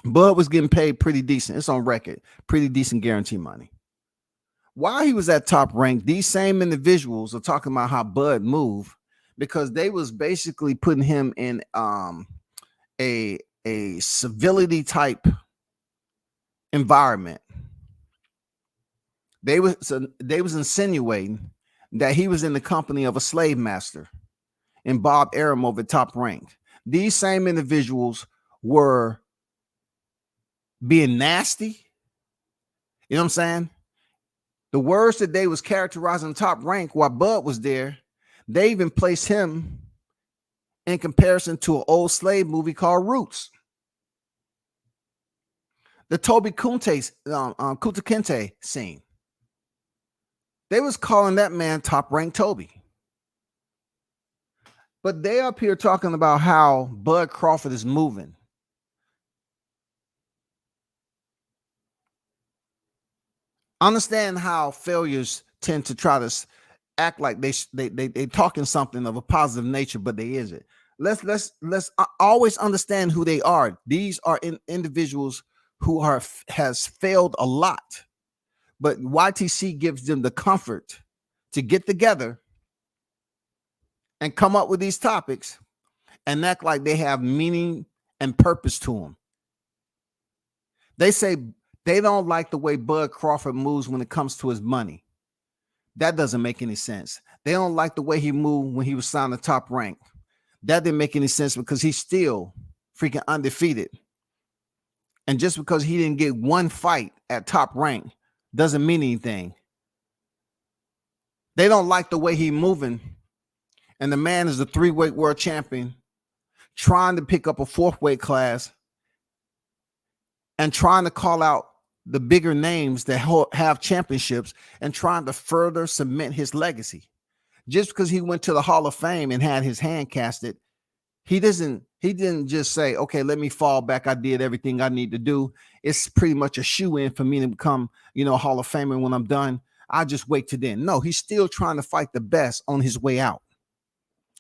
Bud was getting paid pretty decent. It's on record. Pretty decent guarantee money. While he was at Top Rank, these same individuals are talking about how Bud moved because they was basically putting him in a civility type environment. They was insinuating that he was in the company of a slave master and Bob Arum over Top Rank. These same individuals were being nasty. You know what I'm saying? The words that they was characterizing Top Rank while Bud was there, they even placed him in comparison to an old slave movie called Roots. The Toby Kunta Kinte scene. They was calling that man Top Rank Toby. But they up here talking about how Bud Crawford is moving. Understand how failures tend to try to act like they talking something of a positive nature, but they isn't. Let's always understand who they are. These are individuals who has failed a lot, but YTC gives them the comfort to get together and come up with these topics and act like they have meaning and purpose to them. They say they don't like the way Bud Crawford moves when it comes to his money. That doesn't make any sense. They don't like the way he moved when he was signed to Top Rank. That didn't make any sense because he's still freaking undefeated. And just because he didn't get one fight at Top Rank doesn't mean anything. They don't like the way he's moving. And the man is a 3-weight world champion trying to pick up a 4th weight class and trying to call out the bigger names that have championships and trying to further cement his legacy. Just because he went to the Hall of Fame and had his hand casted, He didn't just say, okay, let me fall back. I did everything I need to do. It's pretty much a shoe in for me to become, Hall of Famer when I'm done. I just wait till then. No, he's still trying to fight the best on his way out.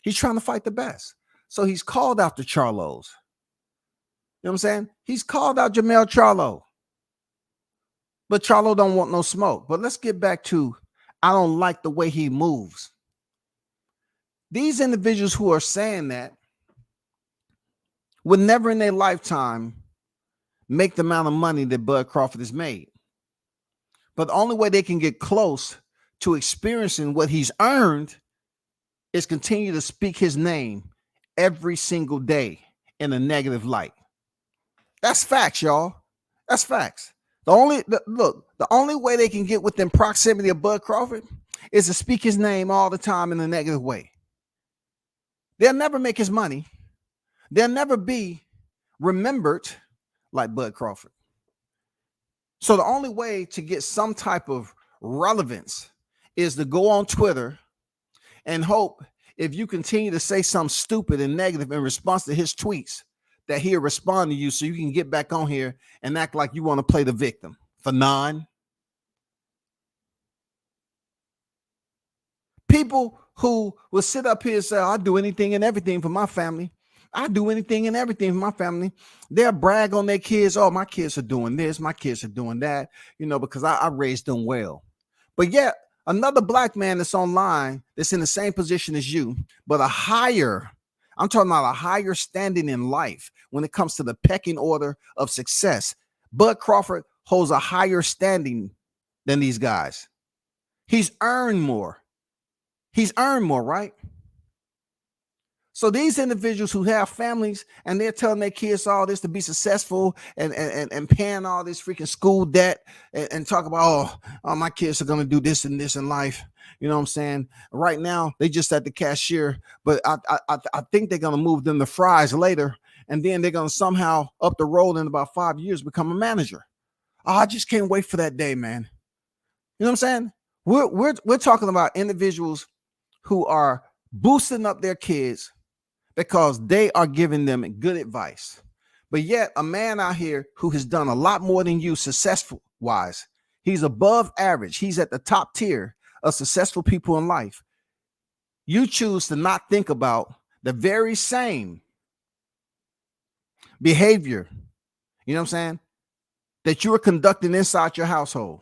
He's trying to fight the best. So he's called out the Charlos. You know what I'm saying? He's called out Jamel Charlo. But Charlo don't want no smoke. But let's get back to, I don't like the way he moves. These individuals who are saying that would never in their lifetime make the amount of money that Bud Crawford has made. But the only way they can get close to experiencing what he's earned is continue to speak his name every single day in a negative light. That's facts, y'all. That's facts. The only way they can get within proximity of Bud Crawford is to speak his name all the time in a negative way. They'll never make his money. They'll never be remembered like Bud Crawford. So the only way to get some type of relevance is to go on Twitter and hope if you continue to say something stupid and negative in response to his tweets, that he'll respond to you so you can get back on here and act like you want to play the victim. For none. People who will sit up here and say, I do anything and everything for my family. I do anything and everything for my family. They'll brag on their kids. Oh, my kids are doing this. My kids are doing that, because I raised them well. But yet another black man that's online that's in the same position as you, but I'm talking about a higher standing in life when it comes to the pecking order of success. Bud Crawford holds a higher standing than these guys. He's earned more. Right? So these individuals who have families and they're telling their kids all this to be successful and paying all this freaking school debt and talk about, oh, my kids are going to do this and this in life. You know what I'm saying? Right now, they just at the cashier, but I think they're going to move them to fries later. And then they're going to somehow up the road in about 5 years, become a manager. Oh, I just can't wait for that day, man. You know what I'm saying? We're talking about individuals who are boosting up their kids because they are giving them good advice. But yet a man out here who has done a lot more than you successful wise, he's above average. He's at the top tier of successful people in life. You choose to not think about the very same behavior, you know what I'm saying, that you are conducting inside your household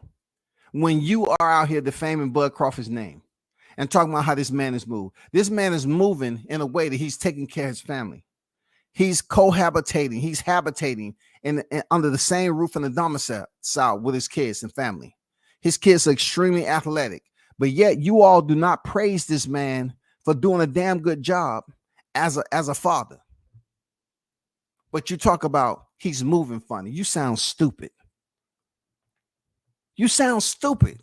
when you are out here defaming Bud Crawford's name and talking about how this man is moved. This man is moving in a way that he's taking care of his family. He's cohabitating. He's habitating in under the same roof in the domicile with his kids and family. His kids are extremely athletic, but yet you all do not praise this man for doing a damn good job as a father. But you talk about he's moving funny. You sound stupid. You sound stupid.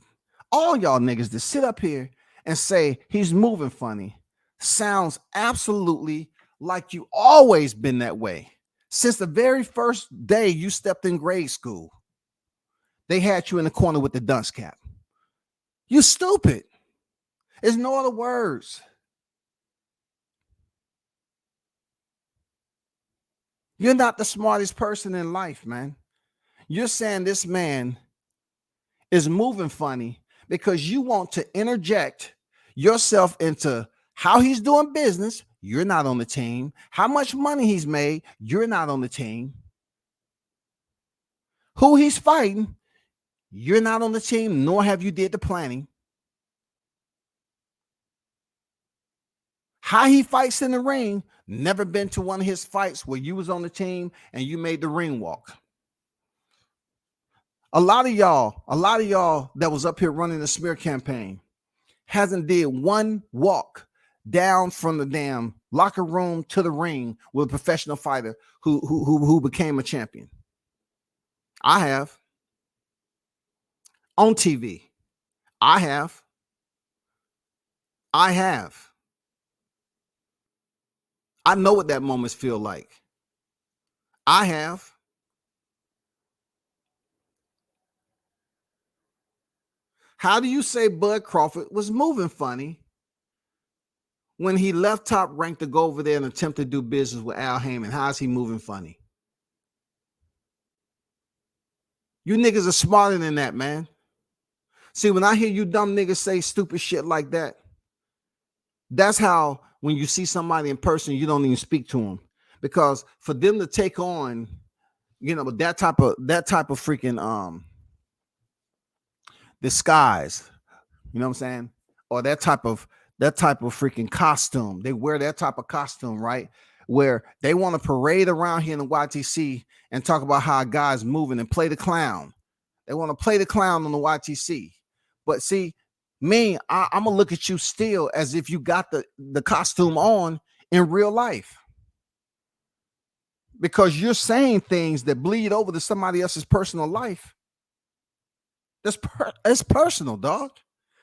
All y'all niggas that sit up here and say he's moving funny sounds absolutely like you always been that way. Since the very first day you stepped in grade school, they had you in the corner with the dunce cap. You stupid. There's no other words. You're not the smartest person in life, man. You're saying this man is moving funny because you want to interject yourself into how he's doing business. You're not on the team. How much money he's made. You're not on the team. Who he's fighting. You're not on the team, nor have you did the planning. How he fights in the ring. Never been to one of his fights where you was on the team and you made the ring walk. A lot of y'all that was up here running the smear campaign hasn't did one walk down from the damn locker room to the ring with a professional fighter who became a champion. I have. On TV. I have. I know what that moments feel like. I have. How do you say Bud Crawford was moving funny when he left Top Rank to go over there and attempt to do business with Al Heyman? How is he moving funny? You niggas are smarter than that, man. See, when I hear you dumb niggas say stupid shit like that, that's how when you see somebody in person, you don't even speak to them. Because for them to take on, that type of freaking disguise, you know what I'm saying? Or that type of freaking costume. They wear that type of costume, right? Where they want to parade around here in the YTC and talk about how a guy's moving and play the clown. They want to play the clown on the YTC. But see, me, I'm gonna look at you still as if you got the costume on in real life. Because you're saying things that bleed over to somebody else's personal life. It's personal, dog.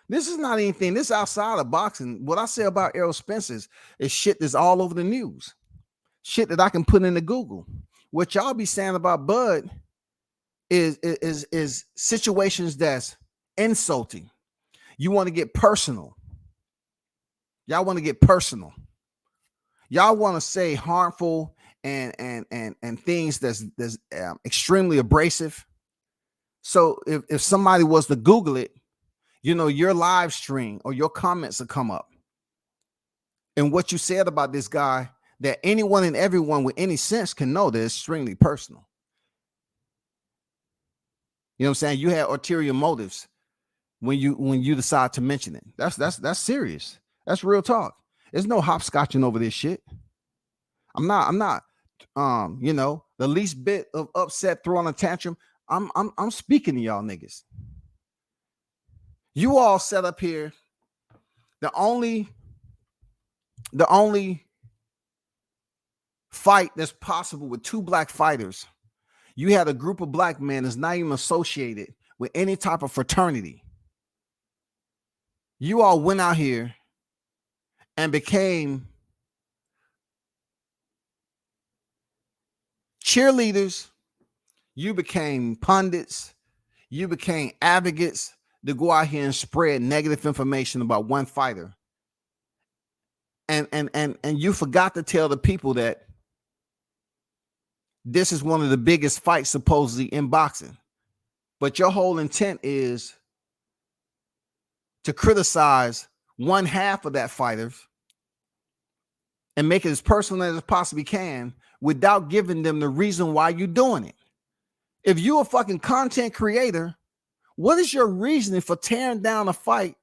This is not anything. This is outside of boxing. What I say about Errol Spence is shit that's all over the news. Shit that I can put into Google. What y'all be saying about Bud is situations that's insulting. You want to get personal. Y'all want to get personal. Y'all want to say harmful and things that's extremely abrasive. So if somebody was to Google it, your live stream or your comments will come up. And what you said about this guy, that anyone and everyone with any sense can know that it's extremely personal. You know what I'm saying? You had ulterior motives when you decide to mention it. That's serious. That's real talk. There's no hopscotching over this shit. I'm not the least bit of upset, throwing a tantrum. I'm speaking to y'all niggas. You all set up here. The only fight that's possible with two black fighters. You had a group of black men that's not even associated with any type of fraternity. You all went out here and became cheerleaders. You became pundits. You became advocates to go out here and spread negative information about one fighter. And you forgot to tell the people that this is one of the biggest fights supposedly in boxing. But your whole intent is to criticize one half of that fighter and make it as personal as it possibly can without giving them the reason why you're doing it. If you're a fucking content creator, what is your reasoning for tearing down a fight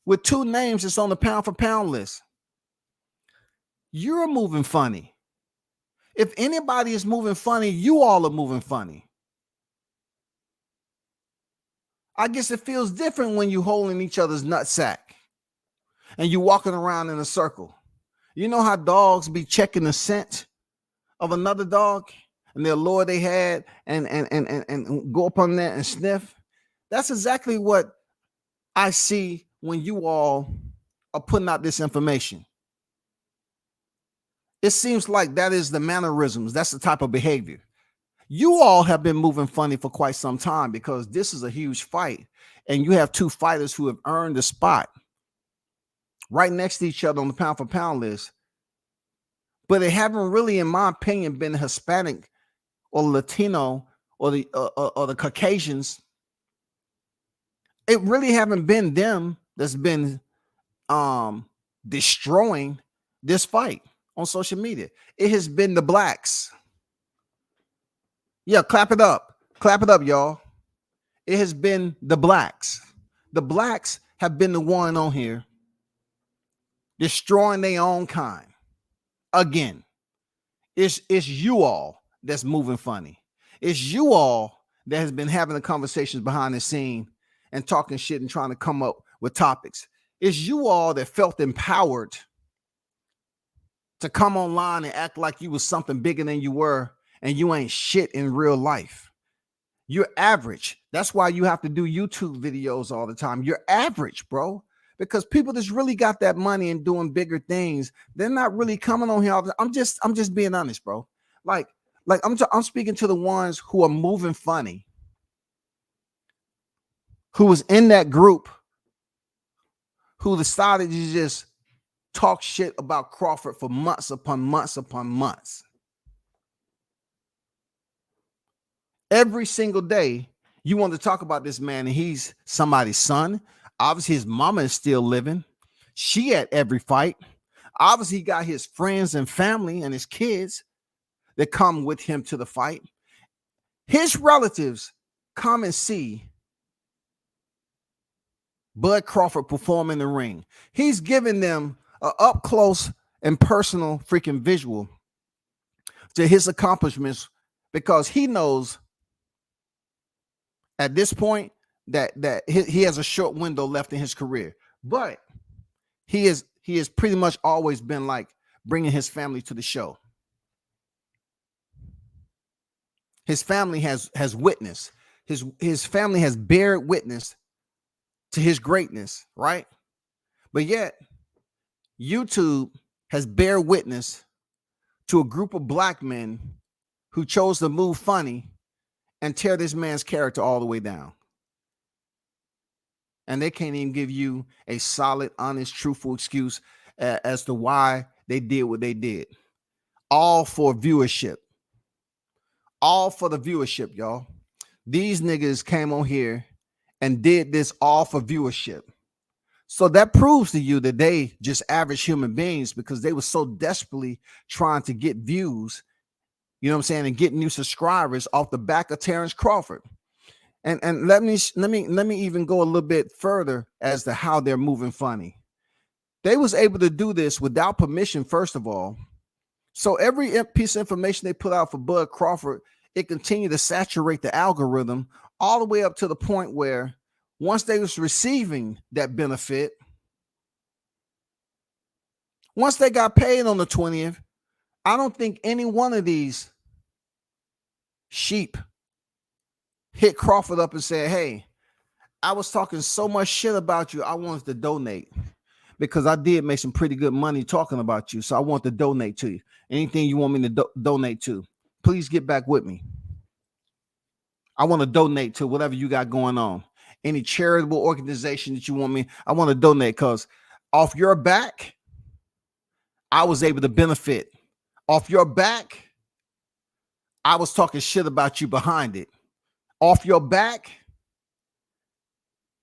with two names that's on the pound for pound list? You're moving funny. If anybody is moving funny, you all are moving funny. I guess it feels different when you holding each other's nutsack and you walking around in a circle. You know how dogs be checking the scent of another dog and they'll lower their head and go up on there and sniff? That's exactly what I see when you all are putting out this information. It seems like that is the mannerisms. That's the type of behavior. You all have been moving funny for quite some time because this is a huge fight. And you have two fighters who have earned a spot right next to each other on the pound for pound list. But they haven't really, in my opinion, been Hispanic or Latino or the Caucasians. It really haven't been them that's been destroying this fight on social media. It has been the blacks. Yeah, clap it up. Clap it up, y'all. It has been the blacks. The blacks have been the one on here destroying their own kind. Again, it's you all that's moving funny. It's you all that has been having the conversations behind the scene and talking shit and trying to come up with topics. It's you all that felt empowered to come online and act like you was something bigger than you were, and you ain't shit in real life. You're average. That's why you have to do YouTube videos all the time. You're average, bro. Because people that's really got that money and doing bigger things, they're not really coming on here. I'm just being honest, bro. Like I'm speaking to the ones who are moving funny, who was in that group, who decided to just talk shit about Crawford for months upon months upon months. Every single day, you want to talk about this man, and he's somebody's son. Obviously, his mama is still living. She at every fight. Obviously, he got his friends and family and his kids that come with him to the fight. His relatives come and see Bud Crawford perform in the ring. He's giving them an up close and personal freaking visual to his accomplishments, because he knows at this point that he has a short window left in his career. But he has pretty much always been like bringing his family to the show. His family has witnessed, his family has bared witness to his greatness, right? But yet YouTube has bear witness to a group of black men who chose to move funny and tear this man's character all the way down. And they can't even give you a solid, honest, truthful excuse as to why they did what they did. All for viewership. All for the viewership, y'all. These niggas came on here and did this all for viewership. So that proves to you that they just average human beings, because they were so desperately trying to get views, you know what I'm saying, and get new subscribers off the back of Terrence Crawford. And let me even go a little bit further as to how they're moving funny. They was able to do this without permission, first of all. So every piece of information they put out for Bud Crawford, it continued to saturate the algorithm all the way up to the point where once they was receiving that benefit, once they got paid on the 20th, I don't think any one of these sheep hit Crawford up and said, hey, I was talking so much shit about you, I wanted to donate because I did make some pretty good money talking about you. So I want to donate to you. Anything you want me to donate to, please get back with me. I want to donate to whatever you got going on. Any charitable organization that you want me, I want to donate, because off your back, I was able to benefit. Off your back, I was talking shit about you behind it. Off your back,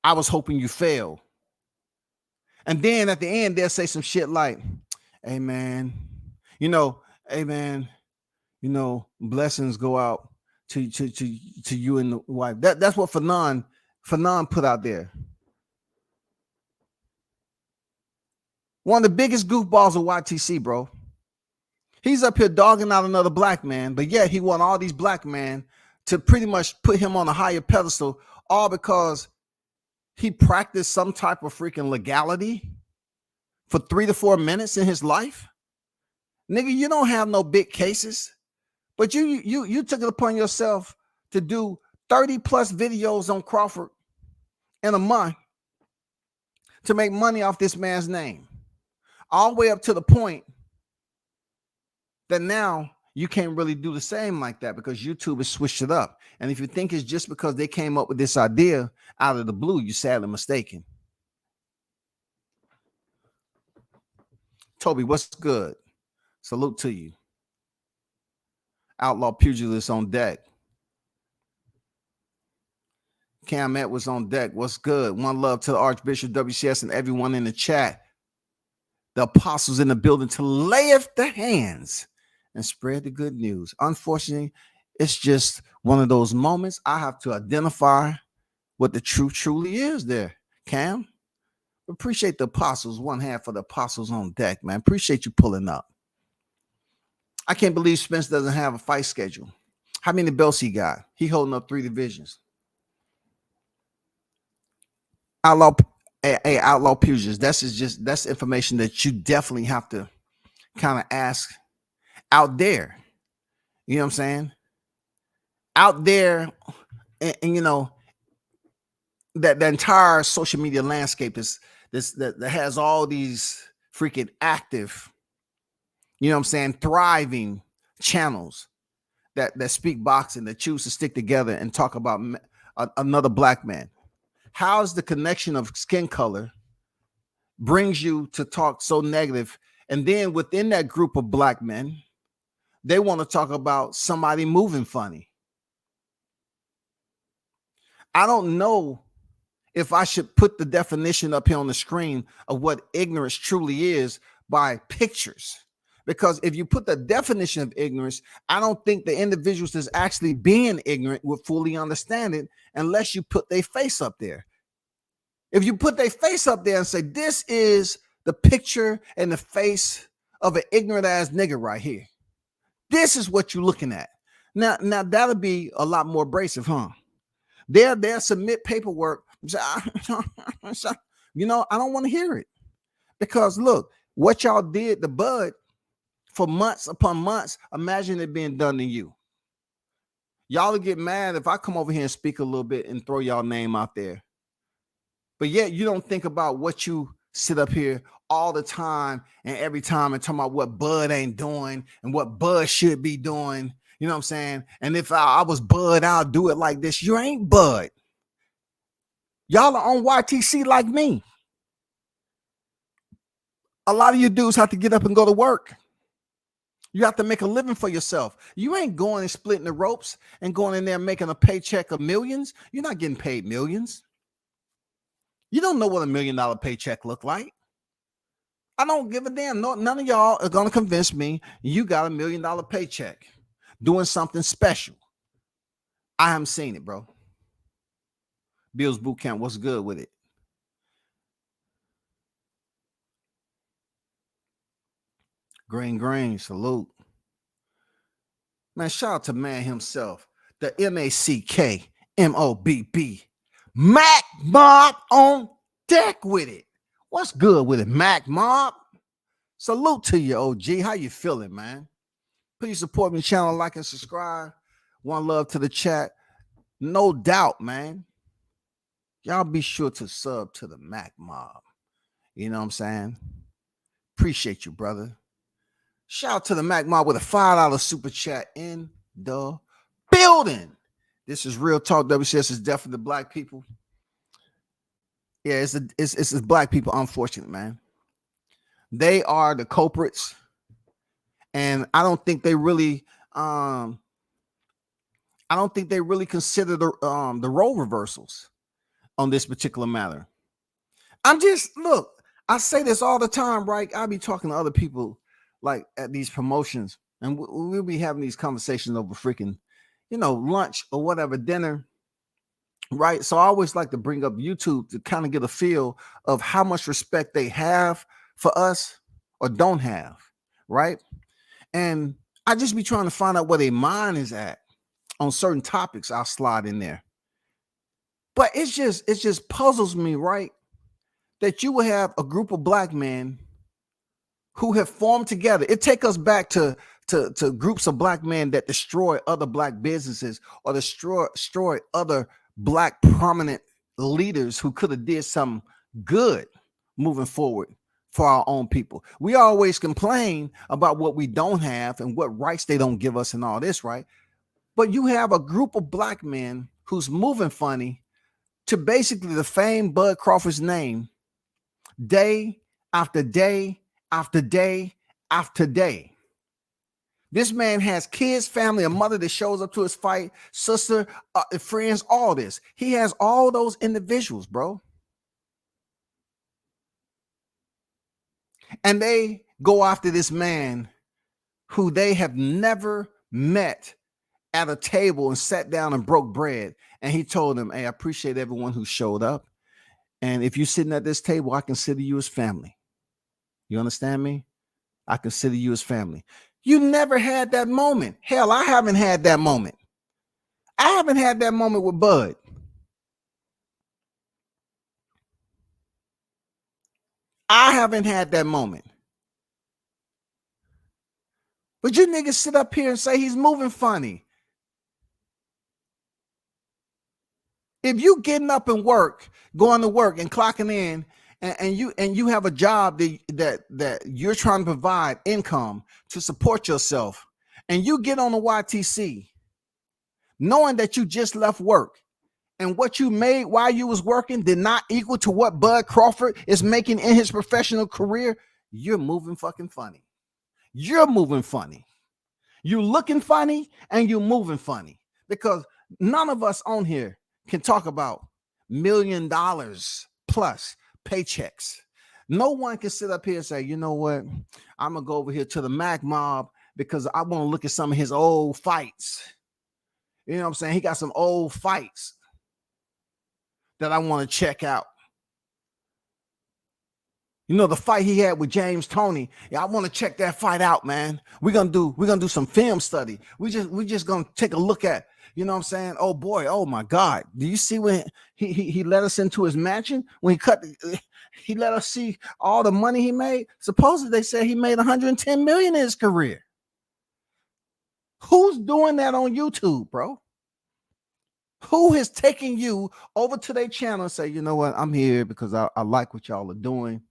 I was hoping you fail. And then at the end, they'll say some shit like, hey man, hey man, blessings go out to you and the wife. That's what Fanon put out there. One of the biggest goofballs of YTC, bro. He's up here dogging out another black man, but yet he want all these black men to pretty much put him on a higher pedestal, all because he practiced some type of freaking legality for 3 to 4 minutes in his life. Nigga, you don't have no big cases, but you took it upon yourself to do 30 plus videos on Crawford in a month to make money off this man's name, all the way up to the point that now you can't really do the same like that, because YouTube has switched it up. And if you think it's just because they came up with this idea out of the blue, you're sadly mistaken. Toby, what's good? Salute to you. Outlaw Pugilist on deck. Cam Edwards on deck. What's good? One love to the Archbishop WCS and everyone in the chat. The apostles in the building to layeth the hands and spread the good news. Unfortunately, it's just one of those moments I have to identify what the truth truly is there. Cam, appreciate the apostles. One hand for the apostles on deck, man. Appreciate you pulling up. I can't believe Spence doesn't have a fight schedule. How many belts he got? He holding up 3 divisions. Outlaw pugilist. That's information that you definitely have to kind of ask out there. You know what I'm saying? Out there, and that the entire social media landscape is that has all these freaking active, thriving channels that speak boxing, that choose to stick together and talk about another black man. How's the connection of skin color brings you to talk so negative. And then within that group of black men, they want to talk about somebody moving funny. I don't know if I should put the definition up here on the screen of what ignorance truly is by pictures. Because if you put the definition of ignorance, I don't think the individuals that's actually being ignorant would fully understand it unless you put their face up there. If you put their face up there and say, this is the picture and the face of an ignorant ass nigga right here. This is what you're looking at. Now that'll be a lot more abrasive, huh? They'll submit paperwork. You know, I don't want to hear it. Because look, what y'all did to Bud for months upon months, imagine it being done to you. Y'all will get mad if I come over here and speak a little bit and throw y'all name out there. But yet you don't think about what you sit up here all the time and every time and talking about what Bud ain't doing and what Bud should be doing. You know what I'm saying? And if I was Bud, I'll do it like this. You ain't Bud. Y'all are on YTC like me. A lot of you dudes have to get up and go to work. You have to make a living for yourself. You ain't going and splitting the ropes and going in there making a paycheck of millions. You're not getting paid millions. You don't know what $1 million paycheck look like. I don't give a damn. No, none of y'all are going to convince me you got $1 million paycheck doing something special. I haven't seen it, bro. Bill's Boot Camp, what's good with it? Green, salute. Man, shout out to man himself, the MACKMOBB. Mac Mob on deck with it. What's good with it, Mac Mob? Salute to you, OG. How you feeling, man? Please support me, channel, like, and subscribe. One love to the chat. No doubt, man. Y'all be sure to sub to the Mac Mob. You know what I'm saying? Appreciate you, brother. Shout out to the Mac Mob with a $5 super chat in the building. This is Real Talk. WCS is definitely the black people. Yeah, it's black people, unfortunate, man. They are the culprits. And I don't think they really consider the role reversals on this particular matter. I say this all the time, right? I'll be talking to other people like at these promotions, and we'll be having these conversations over freaking, lunch or whatever, dinner, right? So I always like to bring up YouTube to kind of get a feel of how much respect they have for us or don't have, right? And I just be trying to find out where their mind is at on certain topics. I'll slide in there. But it just puzzles me, right? That you will have a group of black men who have formed together. It take us back to groups of black men that destroy other black businesses or destroy other black prominent leaders who could have did something good moving forward for our own people. We always complain about what we don't have and what rights they don't give us and all this, right? But you have a group of black men who's moving funny to basically defame Bud Crawford's name day after day after day after day. This man has kids, family, a mother that shows up to his fight, sister, friends, all this. He has all those individuals, bro. And they go after this man who they have never met at a table and sat down and broke bread. And he told them, hey, I appreciate everyone who showed up. And if you're sitting at this table, I consider you as family. You understand me? I consider you as family. You never had that moment. Hell, I haven't had that moment. I haven't had that moment with Bud. I haven't had that moment. But you niggas sit up here and say he's moving funny. If you getting up and going to work and clocking in, and you have a job that you're trying to provide income to support yourself, and you get on the YTC knowing that you just left work and what you made while you was working did not equal to what Bud Crawford is making in his professional career, you're moving fucking funny. You're moving funny. You're looking funny and you're moving funny, because none of us on here can talk about $1 million plus paychecks. No one can sit up here and say, you know what, I'm gonna go over here to the Mac Mob because I want to look at some of his old fights. You know what I'm saying? He got some old fights that I want to check out. You know, the fight he had with James Toney. Yeah, I want to check that fight out, man. We're gonna do some film study. We just gonna take a look at, you know what I'm saying? Oh boy, oh my God. Do you see when he let us into his mansion? When he let us see all the money he made. Supposedly they said he made 110 million in his career. Who's doing that on YouTube, bro? Who is taking you over to their channel and say, you know what, I'm here because I like what y'all are doing.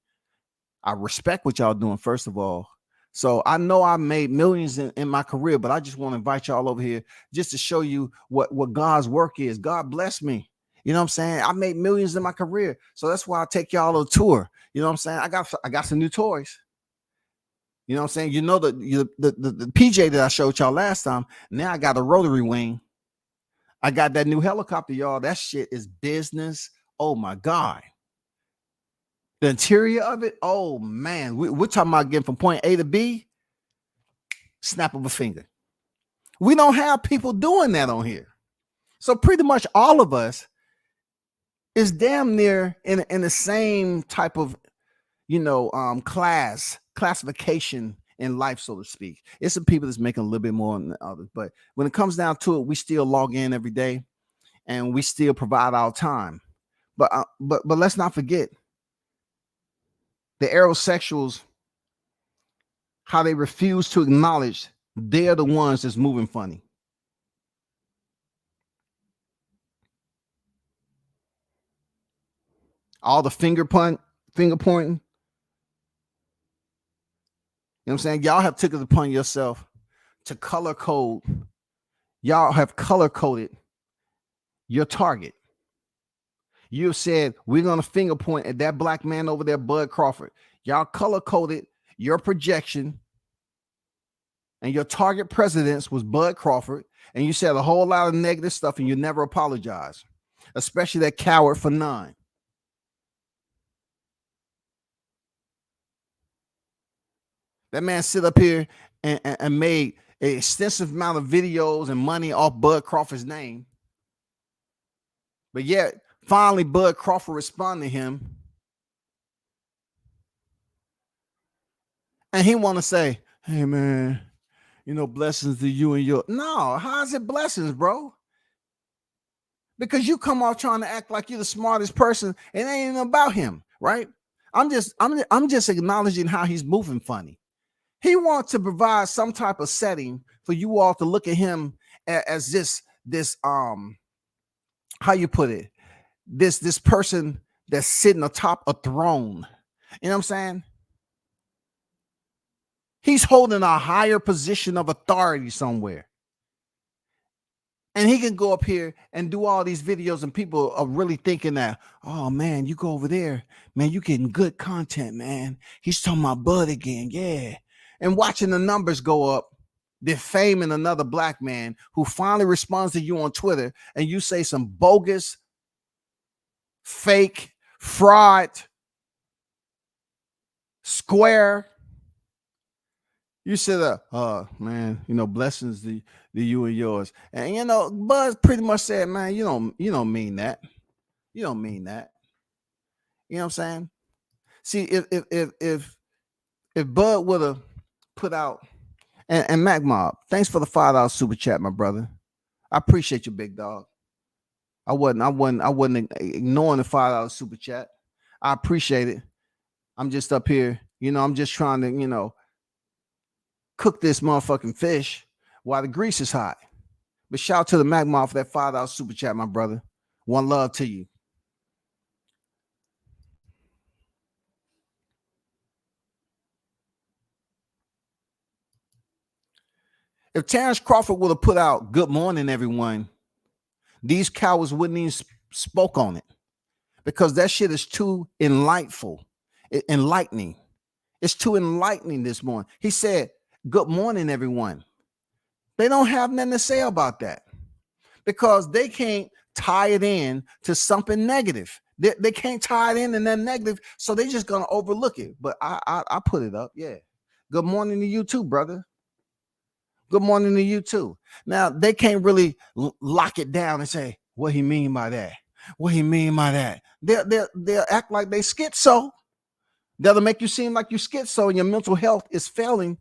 I respect what y'all doing, first of all. So I know I made millions in my career, but I just want to invite y'all over here just to show you what God's work is. God bless me. You know what I'm saying? I made millions in my career. So that's why I take y'all on a tour. You know what I'm saying? I got some new toys. You know what I'm saying? You know, the PJ that I showed y'all last time. Now I got a rotary wing. I got that new helicopter, y'all. That shit is business. Oh my God. The interior of it, oh man, we're talking about getting from point A to B, snap of a finger. We don't have people doing that on here. So pretty much all of us is damn near in the same type of, you know, classification in life, so to speak. It's some people that's making a little bit more than others, but when it comes down to it, we still log in every day and we still provide our time. But let's not forget the Errolsexuals, how they refuse to acknowledge they're the ones that's moving funny. All the finger pointing. You know what I'm saying? Y'all have took it upon yourself to color code. Y'all have color coded your target. You said, we're going to finger point at that black man over there, Bud Crawford. Y'all color coded your projection, and your target presidents was Bud Crawford. And you said a whole lot of negative stuff and you never apologize, especially that coward for none. That man sit up here and made an extensive amount of videos and money off Bud Crawford's name. But yet, finally, Bud Crawford responded to him. And he want to say, hey, man, you know, blessings to you and your. No, how's it blessings, bro? Because you come off trying to act like you're the smartest person, and it ain't even about him, right? I'm just acknowledging how he's moving funny. He wants to provide some type of setting for you all to look at him as this how you put it, this person that's sitting atop a throne. You know what I'm saying? He's holding a higher position of authority somewhere. And he can go up here and do all these videos, and people are really thinking that, oh man, you go over there, man, you getting good content, man. He's talking about Bud again, yeah. And watching the numbers go up, defaming another black man who finally responds to you on Twitter, and you say some bogus, fake, fraud, square. You said, man, you know, blessings to you and yours. And, you know, Buzz pretty much said, man, you don't mean that. You don't mean that. You know what I'm saying? See, if Bud would have put out, and Mac Mob, thanks for the $5 super chat, my brother. I appreciate you, big dog. I wasn't ignoring the $5 super chat. I appreciate it. I'm just up here, you know, I'm just trying to, you know, cook this motherfucking fish while the grease is hot. But shout out to the Mac Mob for that $5 super chat, my brother. One love to you. If Terrence Crawford would have put out "Good morning, everyone," these cowards wouldn't even spoke on it because that shit is too enlightening. It's too enlightening this morning. He said, "Good morning, everyone." They don't have nothing to say about that because they can't tie it in to something negative. They can't tie it in and then negative, so they're just gonna overlook it. But I put it up. Yeah. Good morning to you too, brother. Good morning to you too. Now they can't really lock it down and say what he mean by that. What he mean by that. They'll act like they schizo. That'll make you seem like you schizo and your mental health is failing.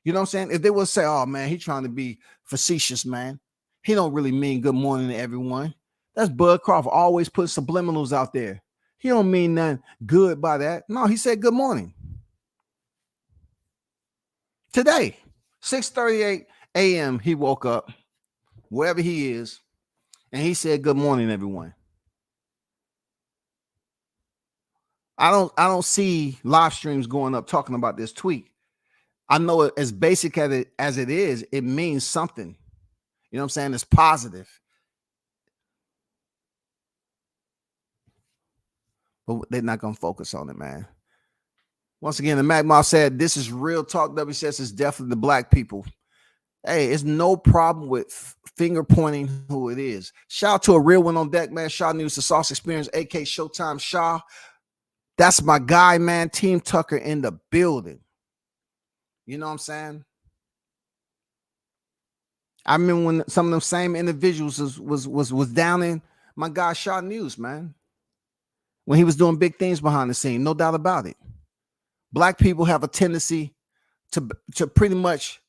You know what I'm saying? If they would say, "Oh man, he trying to be facetious, man. He don't really mean good morning to everyone." That's Bud Crawford. Always put subliminals out there. He don't mean nothing good by that. No, he said good morning. Today, 6:38 a.m. he woke up, wherever he is, and he said good morning, everyone. I don't see live streams going up talking about this tweet. I know it as basic as it is, it means something. You know what I'm saying? It's positive. But they're not going to focus on it, man. Once again, the Mac Mob said, "This is real talk. WCS is definitely the black people." Hey, it's no problem with finger pointing who it is. Shout out to a real one on deck, man. Shaw News, the Sauce Experience, AK Showtime Shaw. That's my guy, man. Team Tucker in the building. You know what I'm saying? I remember when some of them same individuals was down in my guy Shaw News, man. When he was doing big things behind the scene, no doubt about it. Black people have a tendency to pretty much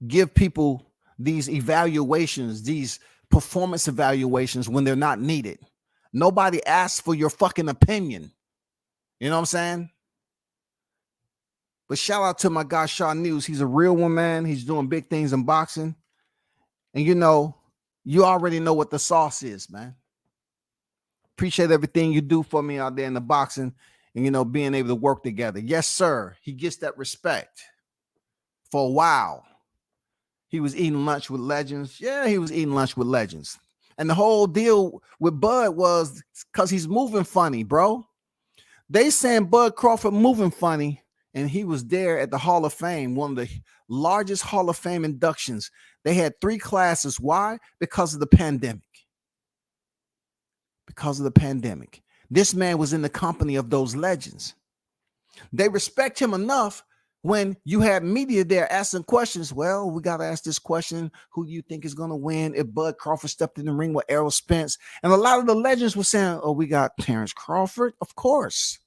give people these evaluations, these performance evaluations when they're not needed. Nobody asks for your fucking opinion. You know what I'm saying? But shout out to my guy Shaw News. He's a real one, man. He's doing big things in boxing. And you know, you already know what the sauce is, man. Appreciate everything you do for me out there in the boxing and, you know, being able to work together. Yes, sir. He gets that respect. For a while, he was eating lunch with legends. Yeah, he was eating lunch with legends. And the whole deal with Bud was because he's moving funny, bro. They saying Bud Crawford moving funny, and he was there at the Hall of Fame, one of the largest Hall of Fame inductions. They had 3 classes. Why? Because of the pandemic. Because of the pandemic. This man was in the company of those legends. They respect him enough when you had media there asking questions. Well, we got to ask this question. Who do you think is going to win if Bud Crawford stepped in the ring with Errol Spence? And a lot of the legends were saying, "Oh, we got Terrence Crawford." Of course.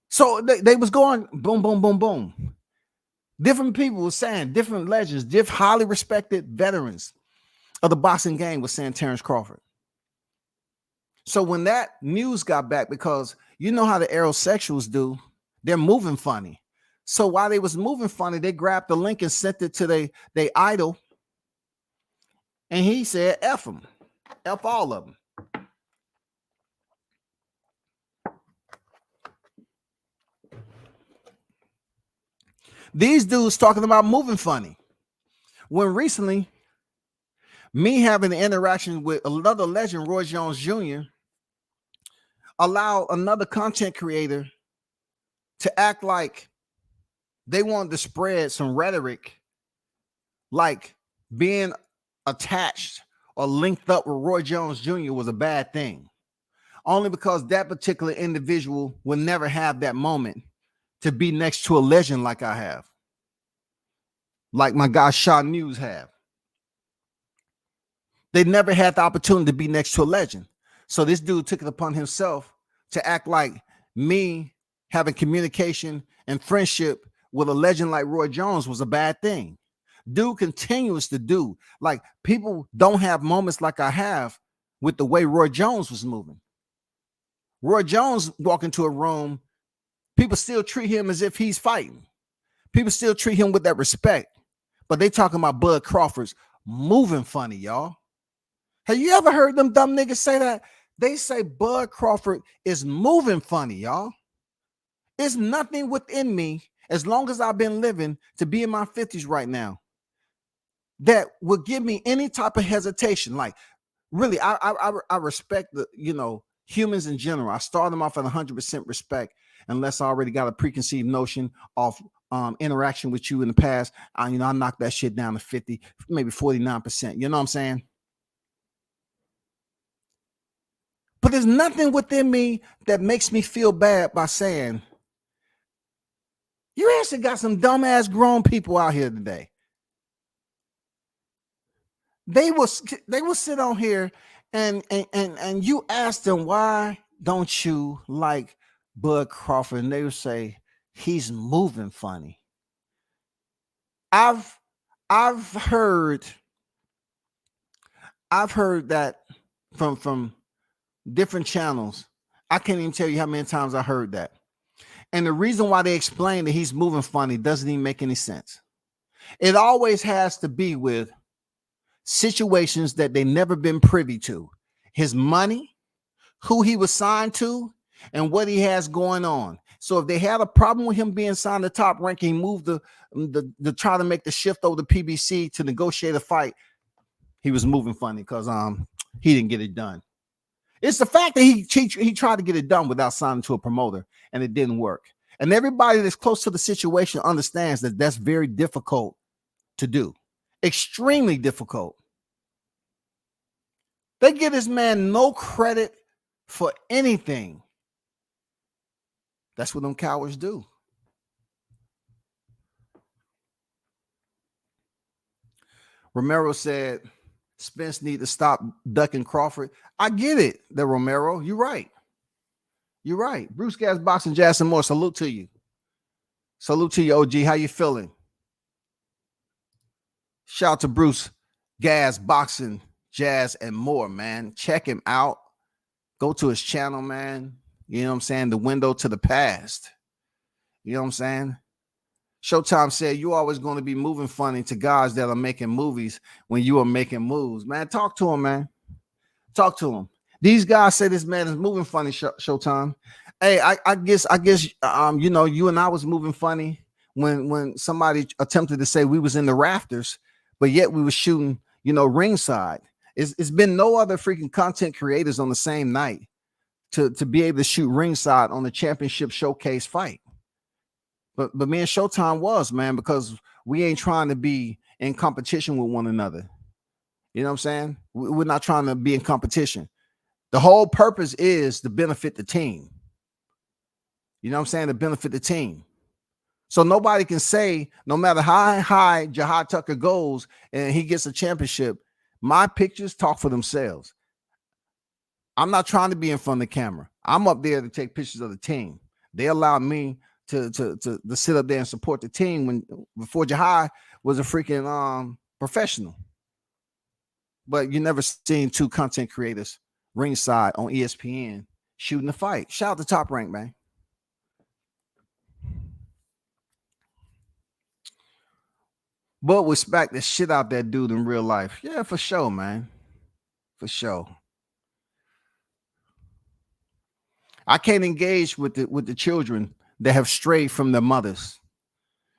So they was going boom, boom, boom, boom. Different people were saying, different legends, different highly respected veterans of the boxing game was saying Terrence Crawford. So when that news got back, because you know how the Errolsexuals do, they're moving funny. So while they was moving funny, they grabbed the link and sent it to they idol. And he said, F them. F all of them. These dudes talking about moving funny. When recently, me having an interaction with another legend, Roy Jones Jr., allowed another content creator to act like they wanted to spread some rhetoric, like being attached or linked up with Roy Jones Jr. was a bad thing. Only because that particular individual will never have that moment to be next to a legend like I have. Like my guy Shaw News have. They never had the opportunity to be next to a legend. So this dude took it upon himself to act like me having communication and friendship with a legend like Roy Jones was a bad thing. Dude continues to do. Like, people don't have moments like I have with the way Roy Jones was moving. Roy Jones walk into a room, people still treat him as if he's fighting. People still treat him with that respect. But they talking about Bud Crawford's moving funny, y'all. Have you ever heard them dumb niggas say that? They say Bud Crawford is moving funny, y'all. It's nothing within me, as long as I've been living, to be in my 50s right now, that would give me any type of hesitation. Like, really, I respect the, humans in general. I start them off at 100% respect, unless I already got a preconceived notion of interaction with you in the past. I knock that shit down to 50, maybe 49%. You know what I'm saying? But there's nothing within me that makes me feel bad by saying, you actually got some dumbass grown people out here today. They will sit on here and you ask them, why don't you like Bud Crawford? And they will say, he's moving funny. I've heard that from different channels. I can't even tell you how many times I heard that. And the reason why they explain that he's moving funny doesn't even make any sense. It always has to be with situations that they never been privy to. His money, who he was signed to, and what he has going on. So if they had a problem with him being signed to Top Rank, he moved the try to make the shift over to PBC to negotiate a fight. He was moving funny because he didn't get it done. It's the fact that he tried to get it done without signing to a promoter, and it didn't work. And everybody that's close to the situation understands that that's very difficult to do. Extremely difficult. They give this man no credit for anything. That's what them cowards do. Romero said Spence need to stop ducking Crawford. I get it, the Romero. You're right. You're right. Bruce Gas Boxing, Jazz and more. Salute to you. Salute to you, OG. How you feeling? Shout out to Bruce Gas Boxing, Jazz and more, man. Check him out. Go to his channel, man. You know what I'm saying? The window to the past. You know what I'm saying? Showtime said, you always going to be moving funny to guys that are making movies when you are making moves. Man, talk to him, man. Talk to him. These guys say this man is moving funny, Showtime. Hey, I guess, you and I was moving funny when somebody attempted to say we was in the rafters, but yet we were shooting, ringside. It's been no other freaking content creators on the same night to be able to shoot ringside on the championship showcase fight. But me and Showtime was, man, because we ain't trying to be in competition with one another. You know what I'm saying? We're not trying to be in competition. The whole purpose is to benefit the team. You know what I'm saying? To benefit the team. So nobody can say, no matter how high Jahad Tucker goes and he gets a championship, my pictures talk for themselves. I'm not trying to be in front of the camera. I'm up there to take pictures of the team. They allowed me to sit up there and support the team before Jahad was a freaking professional. But you never seen two content creators ringside on ESPN shooting the fight. Shout out to Top Rank, man. But we smack the shit out that dude in real life. Yeah, for sure, man. For sure. I can't engage with the children that have strayed from their mothers.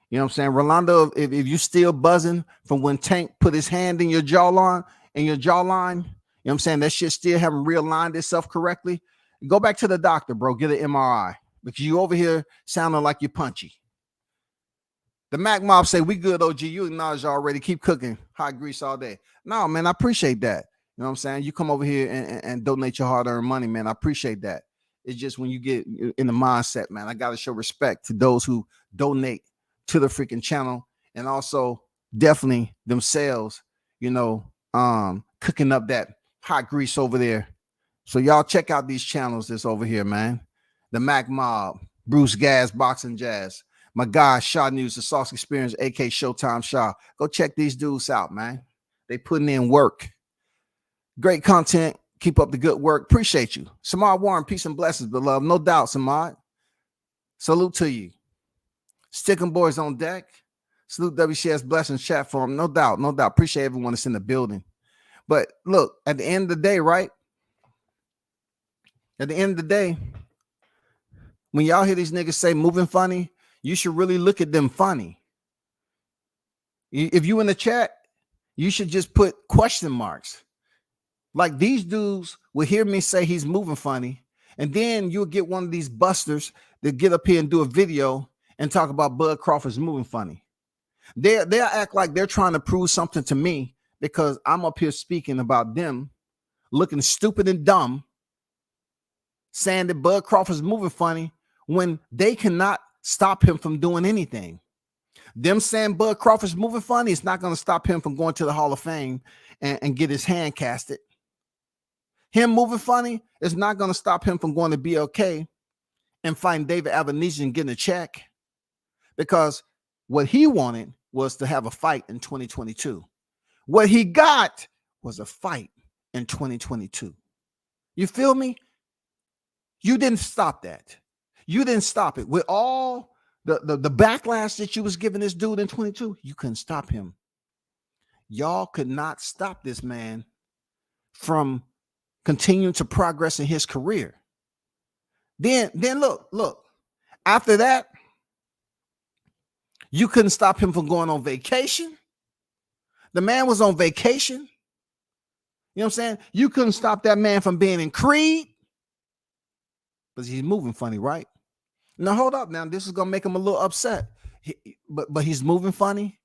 You know what I'm saying? Rolando, if you still buzzing from when Tank put his hand in your jawline, you know what I'm saying? That shit still haven't realigned itself correctly. Go back to the doctor, bro. Get an MRI because you over here sounding like you're punchy. The Mac Mob say, we good, OG. You acknowledge already. Keep cooking hot grease all day. No, man, I appreciate that. You know what I'm saying? You come over here and donate your hard-earned money, man. I appreciate that. It's just when you get in the mindset, man, I got to show respect to those who donate to the freaking channel and also definitely themselves, cooking up that hot grease over there. So y'all check out these channels that's over here, man. The Mac Mob, Bruce Gas, Boxing Jazz. My guy, Shaw News, the Sauce Experience, AK Showtime Shaw. Go check these dudes out, man. They putting in work. Great content. Keep up the good work. Appreciate you. Samad Warren, peace and blessings, beloved. No doubt, Samad. Salute to you. Sticking boys on deck. Salute WCS blessings chat forum. No doubt, no doubt. Appreciate everyone that's in the building. But look, at the end of the day, right? At the end of the day, when y'all hear these niggas say moving funny, you should really look at them funny. If you in the chat You should just put question marks. Like these dudes will hear me say he's moving funny, and then you'll get one of these busters that get up here and do a video and talk about Bud Crawford's moving funny. They'll act like they're trying to prove something to me because I'm up here speaking about them looking stupid and dumb, saying that Bud Crawford's moving funny when they cannot stop him from doing anything. Them saying Bud Crawford's moving funny is not going to stop him from going to the Hall of Fame and get his hand casted. Him moving funny is not going to stop him from going to BLK and fighting David Avanesian and getting a check, because what he wanted was to have a fight in 2022. What he got was a fight in 2022. You feel me? You didn't stop that. You didn't stop it. With all the backlash that you was giving this dude in 22, you couldn't stop him. Y'all could not stop this man from continuing to progress in his career. Then look. After that, you couldn't stop him from going on vacation. The man was on vacation. You know what I'm saying? You couldn't stop that man from being in Creed. But he's moving funny, right? Now hold up. Now this is gonna make him a little upset. But he's moving funny.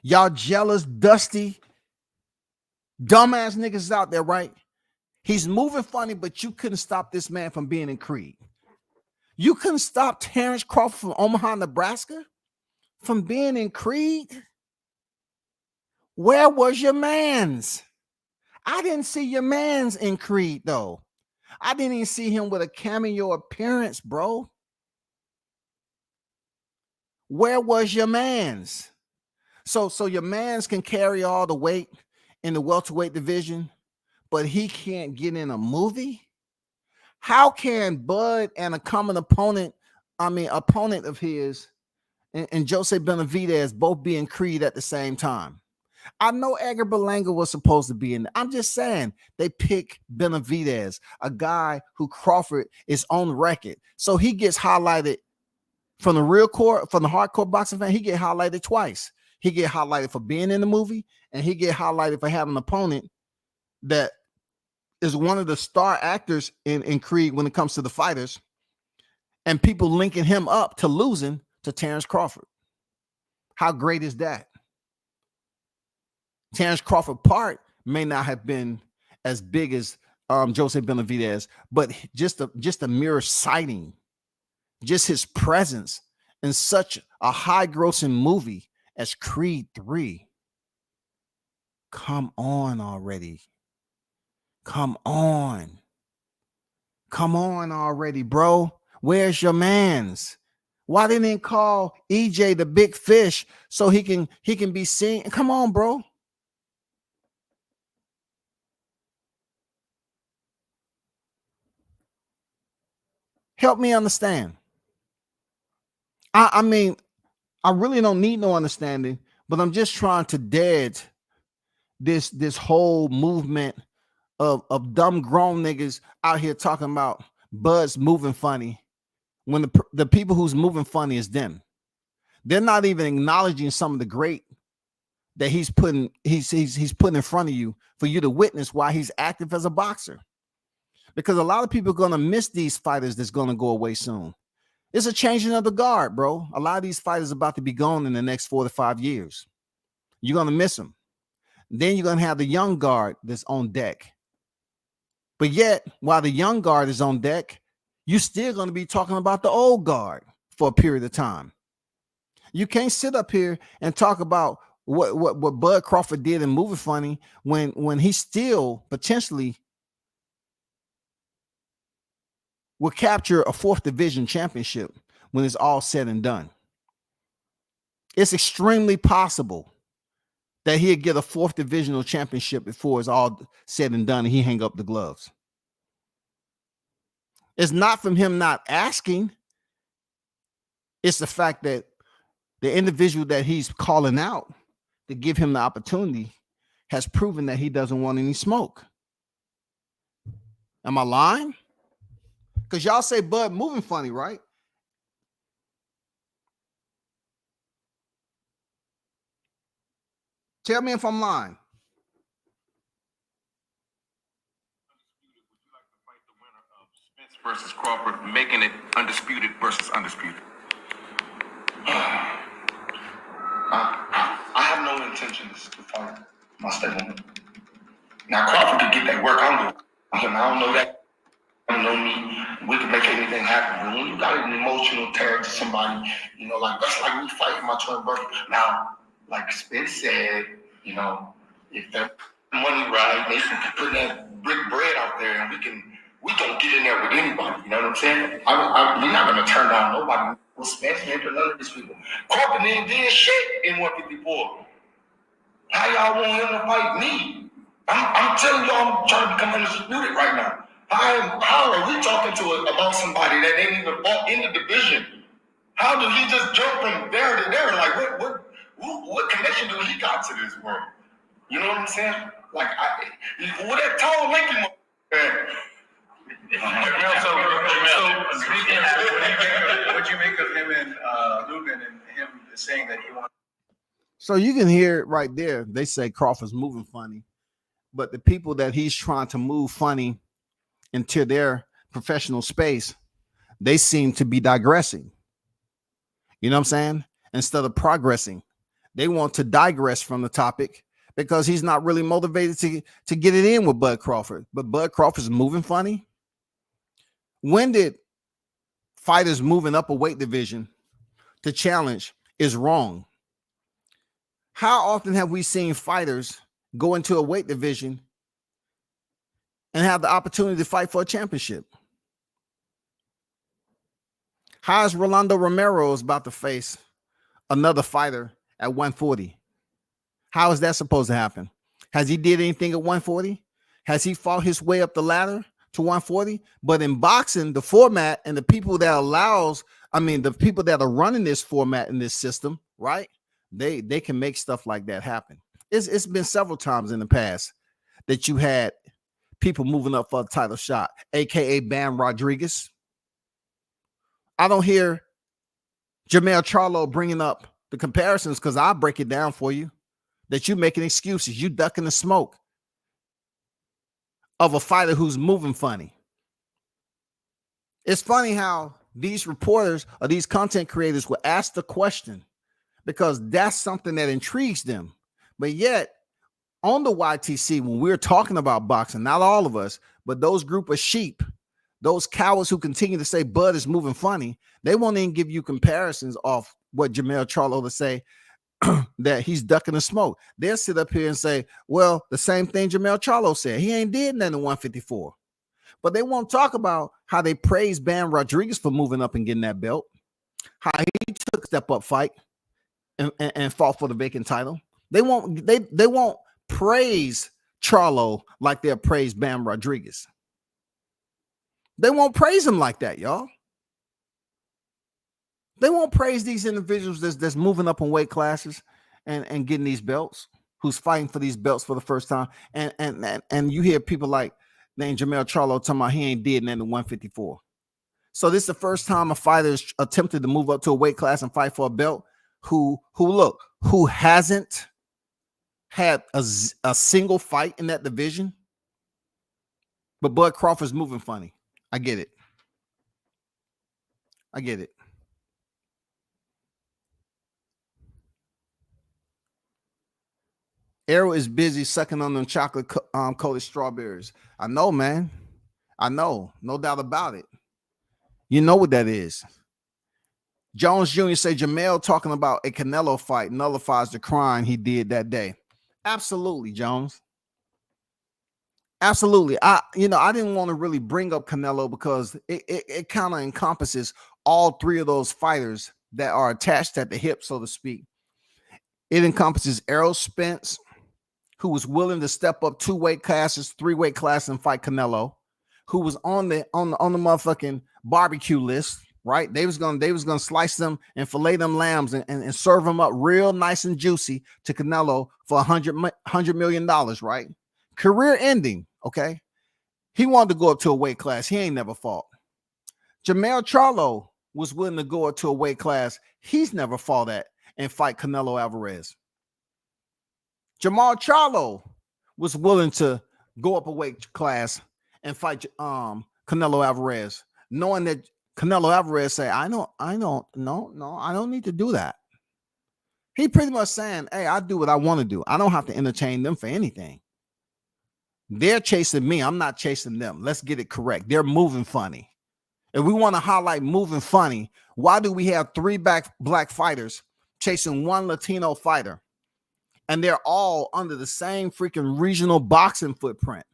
Y'all jealous, dusty, dumbass niggas out there, right? He's moving funny, but you couldn't stop this man from being in Creed. You couldn't stop Terrence Crawford from Omaha, Nebraska from being in Creed. Where was your mans? I didn't see your mans in Creed, though. I didn't even see him with a cameo appearance, bro. Where was your mans? So your mans can carry all the weight in the welterweight division, but he can't get in a movie? How can Bud and a common opponent of his, and Jose Benavidez both be in Creed at the same time? I know Edgar Berlanga was supposed to be in there. I'm just saying they pick Benavidez, a guy who Crawford is on record. So he gets highlighted from the hardcore boxing fan. He get highlighted twice. He get highlighted for being in the movie, and he get highlighted for having an opponent that is one of the star actors in Creed when it comes to the fighters, and people linking him up to losing to Terrence Crawford. How great is that? Terrence Crawford part may not have been as big as Jose Benavidez, but just a mere sighting, just his presence in such a high-grossing movie as Creed 3. Come on already. Come on already, bro. Where's your mans? Why didn't he call EJ the big fish so he can be seen? Come on, bro. Help me understand. I mean, I really don't need no understanding, but I'm just trying to dead this whole movement of dumb grown niggas out here talking about Bud's moving funny when the people who's moving funny is them. They're not even acknowledging some of the great that he's putting in front of you for you to witness while he's active as a boxer. Because a lot of people are going to miss these fighters that's going to go away soon. It's a changing of the guard, bro. A lot of these fighters are about to be gone in the next 4 to 5 years. You're going to miss them. Then you're going to have the young guard that's on deck. But yet, while the young guard is on deck, you're still going to be talking about the old guard for a period of time. You can't sit up here and talk about what Bud Crawford did in Movie Funny when he still potentially will capture a 4th division championship when it's all said and done. It's extremely possible that he'll get a 4th divisional championship before it's all said and done and he hang up the gloves. It's not from him not asking. It's the fact that the individual that he's calling out to give him the opportunity has proven that he doesn't want any smoke. Am I lying? Because y'all say Bud moving funny, right? Tell me if I'm lying. Versus Crawford, making it undisputed versus undisputed. I have no intentions to fight my stepwoman. Now Crawford could get that work I'm doing. I don't know that. I don't know me. We can make anything happen. But when you got an emotional tag to somebody, like that's like me fighting my twin brother. Now, like Spence said, if that money right, they can put that brick bread out there, and we can get in there with anybody. You know what I'm saying? We're not gonna turn down nobody. We'll Spence or none of these people. Crawford did shit in 154. How y'all want him to fight me? I'm telling y'all, I'm trying to become undisputed right now. How are we talking about somebody that ain't even fought in the division? How did he just jump from there to there? Like what connection do he got to this world? You know what I'm saying? Like what that tall Lincoln man. So speaking of, what do you make of him and Lubin and him saying that he wants? So you can hear it right there. They say Crawford's moving funny, but the people that he's trying to move funny into their professional space, they seem to be digressing. You know what I'm saying? Instead of progressing, they want to digress from the topic because he's not really motivated to get it in with Bud Crawford. But Bud Crawford's moving funny. When did fighters moving up a weight division to challenge is wrong? How often have we seen fighters go into a weight division and have the opportunity to fight for a championship? How is Rolando Romero about to face another fighter at 140? How is that supposed to happen? Has he did anything at 140? Has he fought his way up the ladder to 140? But in boxing, the format and the people that the people that are running this format in this system, right? They can make stuff like that happen. It's been several times in the past that you had people moving up for a title shot, aka Bam Rodriguez. I don't hear Jermell Charlo bringing up the comparisons because I'll break it down for you. That you making excuses, you ducking the smoke of a fighter who's moving funny. It's funny how these reporters or these content creators will ask the question because that's something that intrigues them. But yet, on the YTC, when we're talking about boxing, not all of us, but those group of sheep, those cowards who continue to say Bud is moving funny, they won't even give you comparisons of what Jermell Charlo to say that he's ducking the smoke. They'll sit up here and say, well, the same thing Jermell Charlo said. He ain't did nothing in 154. But they won't talk about how they praise Bam Rodriguez for moving up and getting that belt, how he took step-up fight and fought for the vacant title. They won't praise Charlo like they'll praise Bam Rodriguez. They won't praise him like that, y'all. They won't praise these individuals that's moving up in weight classes and getting these belts, who's fighting for these belts for the first time. And you hear people like named Jermell Charlo talking about he ain't did nothing in 154. So this is the first time a fighter is attempted to move up to a weight class and fight for a belt who hasn't had a single fight in that division. But Bud Crawford's moving funny. I get it. Errol is busy sucking on them chocolate coated strawberries. I know, man. I know. No doubt about it. You know what that is. Jones Jr. say Jermell talking about a Canelo fight nullifies the crime he did that day. Absolutely, Jones. Absolutely. I didn't want to really bring up Canelo because it kind of encompasses all three of those fighters that are attached at the hip, so to speak. It encompasses Errol Spence, who was willing to step up 2 weight classes, 3 weight classes and fight Canelo, who was on the motherfucking barbecue list, right? They was gonna slice them and fillet them lambs and serve them up real nice and juicy to Canelo for $100 million, right? Career ending, okay? He wanted to go up to a weight class. He ain't never fought. Jermell Charlo was willing to go up to a weight class he's never fought at and fight Canelo Alvarez. Jamal Charlo was willing to go up a weight class and fight Canelo Alvarez, knowing that Canelo Alvarez say, I don't need to do that. He pretty much saying, hey, I do what I want to do. I don't have to entertain them for anything. They're chasing me. I'm not chasing them. Let's get it correct. They're moving funny. If we want to highlight moving funny, why do we have 3 black fighters chasing 1 Latino fighter? And they're all under the same freaking regional boxing footprint.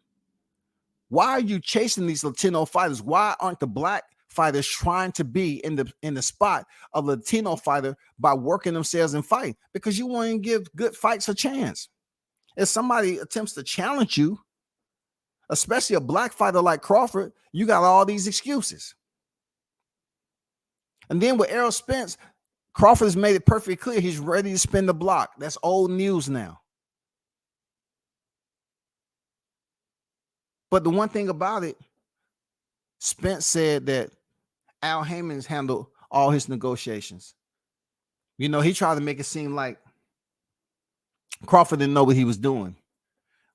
Why are you chasing these Latino fighters? Why aren't the black fighters trying to be in the spot of Latino fighter by working themselves in fight? Because you want to give good fights a chance. If somebody attempts to challenge you, especially a black fighter like Crawford, you got all these excuses. And then with Errol Spence, Crawford has made it perfectly clear he's ready to spin the block. That's old news now. But the one thing about it, Spence said that Al Heyman's handled all his negotiations. You know, he tried to make it seem like Crawford didn't know what he was doing.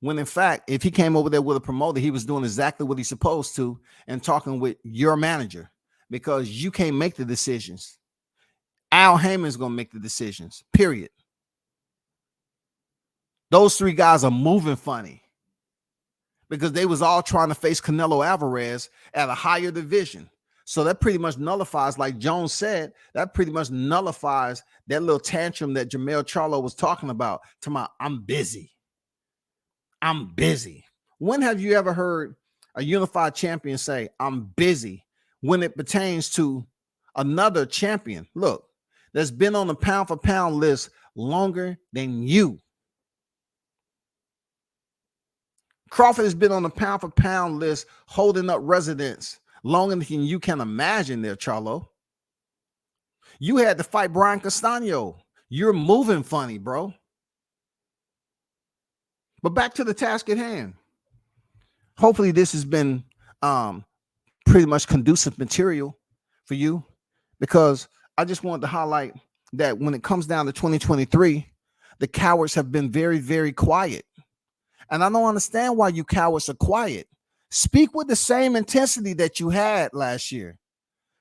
When in fact, if he came over there with a promoter, he was doing exactly what he's supposed to and talking with your manager, because you can't make the decisions. Al Heyman's going to make the decisions, period. Those 3 guys are moving funny because they was all trying to face Canelo Alvarez at a higher division. So that pretty much nullifies, like Jones said, that pretty much nullifies that little tantrum that Jermell Charlo was talking about. I'm busy. I'm busy. When have you ever heard a unified champion say, I'm busy, when it pertains to another champion? Look, that's been on the pound for pound list longer than you. Crawford has been on the pound for pound list, holding up residence longer than you can imagine there, Charlo. You had to fight Brian Castano. You're moving funny, bro. But back to the task at hand. Hopefully this has been pretty much conducive material for you, because I just wanted to highlight that when it comes down to 2023, the cowards have been very, very quiet. And I don't understand why you cowards are quiet. Speak with the same intensity that you had last year.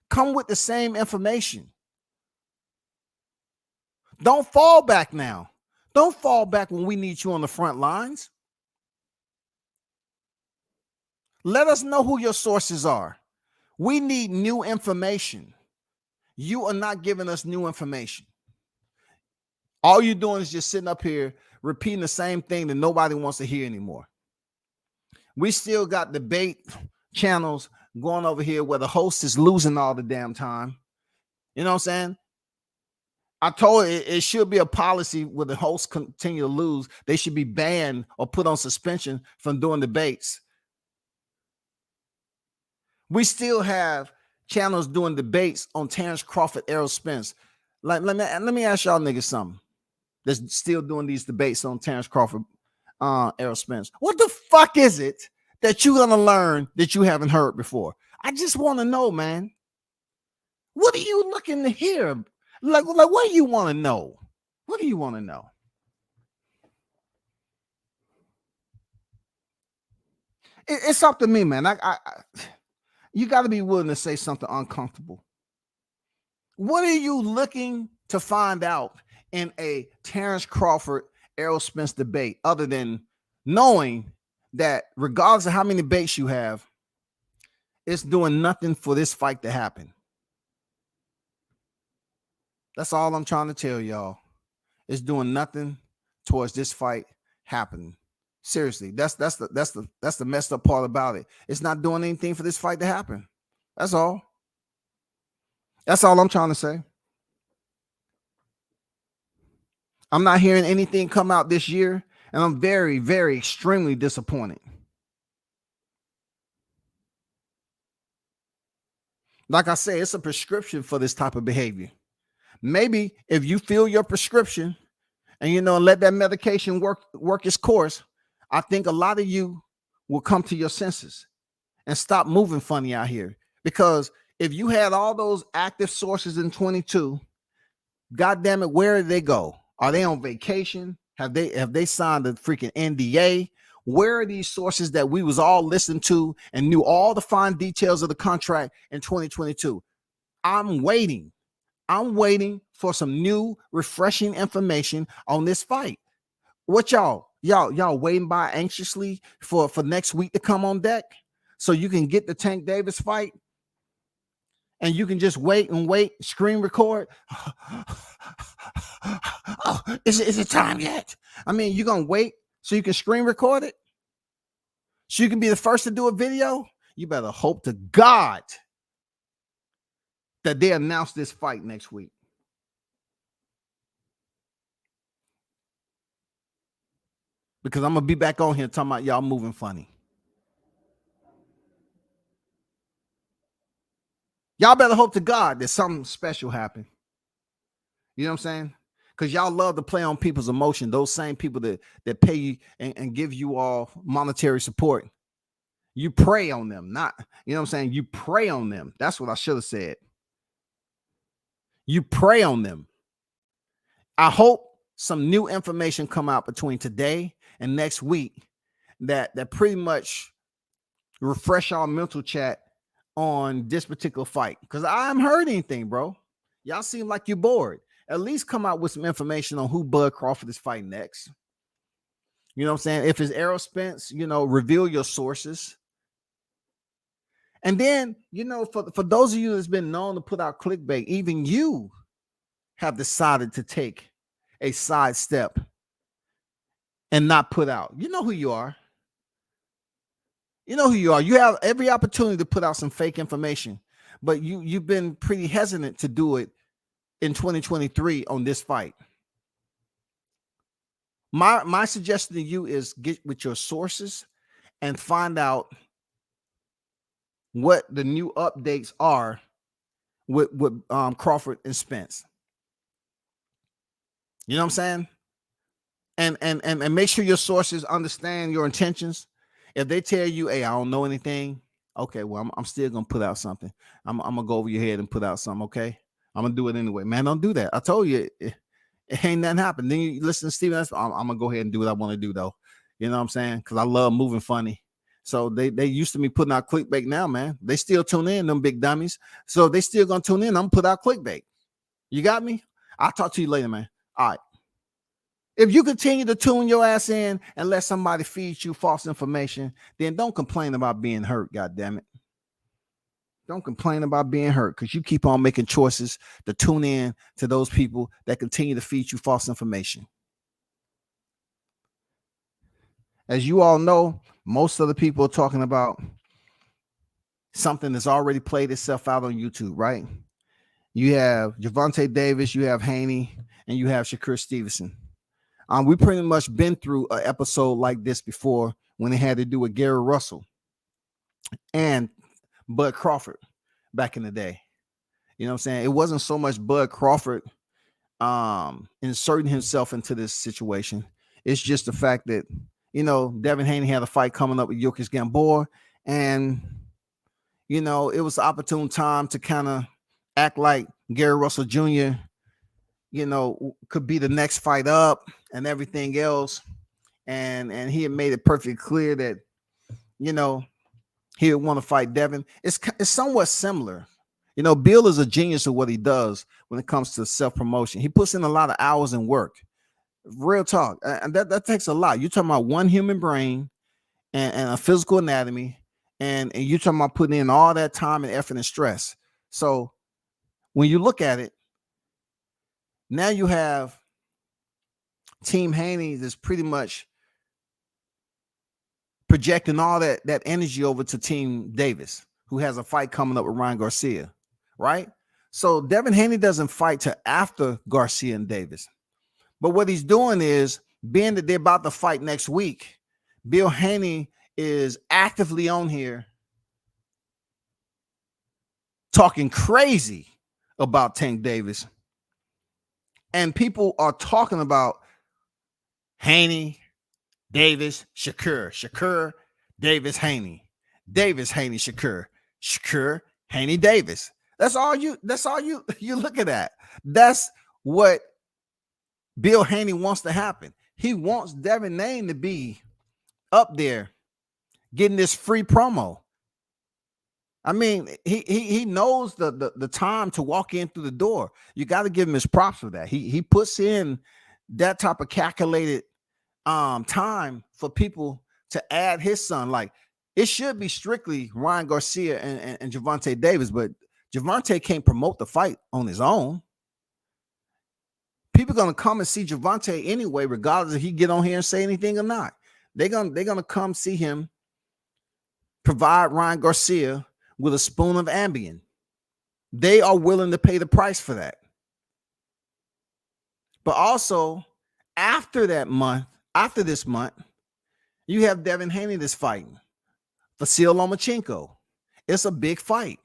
Come with the same information. Don't fall back now. Don't fall back when we need you on the front lines. Let us know who your sources are. We need new information. You are not giving us new information. All you're doing is just sitting up here repeating the same thing that nobody wants to hear anymore. We still got debate channels going over here where the host is losing all the damn time. You know what I'm saying? I told it should be a policy where the hosts continue to lose. They should be banned or put on suspension from doing debates. We still have channels doing debates on Terrence Crawford, Errol Spence. Like, let me ask y'all niggas something. That's still doing these debates on Terrence Crawford, Errol Spence. What the fuck is it that you're gonna learn that you haven't heard before? I just want to know, man. What are you looking to hear? Like what do you want to know? What do you want to know? It's up to me, man. You got to be willing to say something uncomfortable. What are you looking to find out in a Terrence Crawford, Errol Spence debate, other than knowing that regardless of how many debates you have, it's doing nothing for this fight to happen? That's all I'm trying to tell y'all. It's doing nothing towards this fight happening. Seriously, that's the messed up part about it. It's not doing anything for this fight to happen. That's all. That's all I'm trying to say. I'm not hearing anything come out this year, and I'm very, very extremely disappointed. Like I say, it's a prescription for this type of behavior. Maybe if you fill your prescription and, let that medication work its course, I think a lot of you will come to your senses and stop moving funny out here. Because if you had all those active sources in 22, God damn it, where did they go? Are they on vacation? Have they signed a freaking NDA? Where are these sources that we was all listening to and knew all the fine details of the contract in 2022? I'm waiting for some new, refreshing information on this fight. What y'all waiting by anxiously for next week to come on deck so you can get the Tank Davis fight and you can just wait, screen record. Oh, is it time yet? I mean, you're gonna wait so you can screen record it, so you can be the first to do a video. You better hope to God that they announce this fight next week. Because I'm gonna be back on here talking about y'all moving funny. Y'all better hope to God that something special happened. You know what I'm saying? Because y'all love to play on people's emotion. Those same people that pay you and give you all monetary support. You prey on them, not, you know what I'm saying? You prey on them. That's what I should have said. You prey on them. I hope some new information come out between today and next week that pretty much refresh our mental chat on this particular fight. Because I haven't heard anything, bro. Y'all seem like you're bored. At least come out with some information on who Bud Crawford is fighting next. You know what I'm saying? If it's Errol Spence, reveal your sources. And then, for those of you that's been known to put out clickbait, even you have decided to take a sidestep and not put out. You know who you are. You know who you are. You have every opportunity to put out some fake information, but you've been pretty hesitant to do it in 2023 on this fight. My suggestion to you is get with your sources and find out what the new updates are with Crawford and Spence. You know what I'm saying? And make sure your sources understand your intentions. If they tell you, hey, I don't know anything, okay, well, I'm still gonna put out something. I'm gonna go over your head and put out something, okay? I'm gonna do it anyway. Man, don't do that. I told you it ain't nothing happen. Then you listen to Steven. I'm gonna go ahead and do what I want to do, though. You know what I'm saying? Because I love moving funny. So they used to me putting out clickbait now, man. They still tune in, them big dummies. So they still gonna tune in. I'm gonna put out clickbait. You got me? I'll talk to you later, man. All right. If you continue to tune your ass in and let somebody feed you false information, then don't complain about being hurt, goddammit. Don't complain about being hurt because you keep on making choices to tune in to those people that continue to feed you false information. As you all know, most of the people are talking about something that's already played itself out on YouTube, right? You have Gervonta Davis, you have Haney, and you have Shakur Stevenson. We pretty much been through an episode like this before when it had to do with Gary Russell and Bud Crawford back in the day. You know what I'm saying? It wasn't so much Bud Crawford inserting himself into this situation. It's just the fact that, Devin Haney had a fight coming up with Jokic Gamboa, and, it was an opportune time to kind of act like Gary Russell Jr., could be the next fight up and everything else. And he had made it perfectly clear that, he would want to fight Devin. It's somewhat similar. Bill is a genius of what he does when it comes to self-promotion. He puts in a lot of hours and work. Real talk. And that takes a lot. You're talking about one human brain and a physical anatomy. And you're talking about putting in all that time and effort and stress. So when you look at it, now you have Team Haney that's pretty much projecting all that energy over to Team Davis, who has a fight coming up with Ryan Garcia, right? So Devin Haney doesn't fight till after Garcia and Davis. But what he's doing is, being that they're about to fight next week, Bill Haney is actively on here talking crazy about Tank Davis. And people are talking about Haney, Davis, Shakur, Davis, Haney, Haney, Shakur, Haney, Davis. That's all you're looking at. That's what Bill Haney wants to happen. He wants Devin Name to be up there getting this free promo. I mean, he knows the time to walk in through the door. You got to give him his props for that. He puts in that type of calculated time for people to add his son. Like, it should be strictly Ryan Garcia and Gervonta Davis, but Gervonta can't promote the fight on his own. People gonna come and see Gervonta anyway, regardless if he get on here and say anything or not. They're gonna come see him provide Ryan Garcia with a spoon of Ambien. They are willing to pay the price for that. But also, after this month, you have Devin Haney that's fighting Vasil Lomachenko. It's a big fight.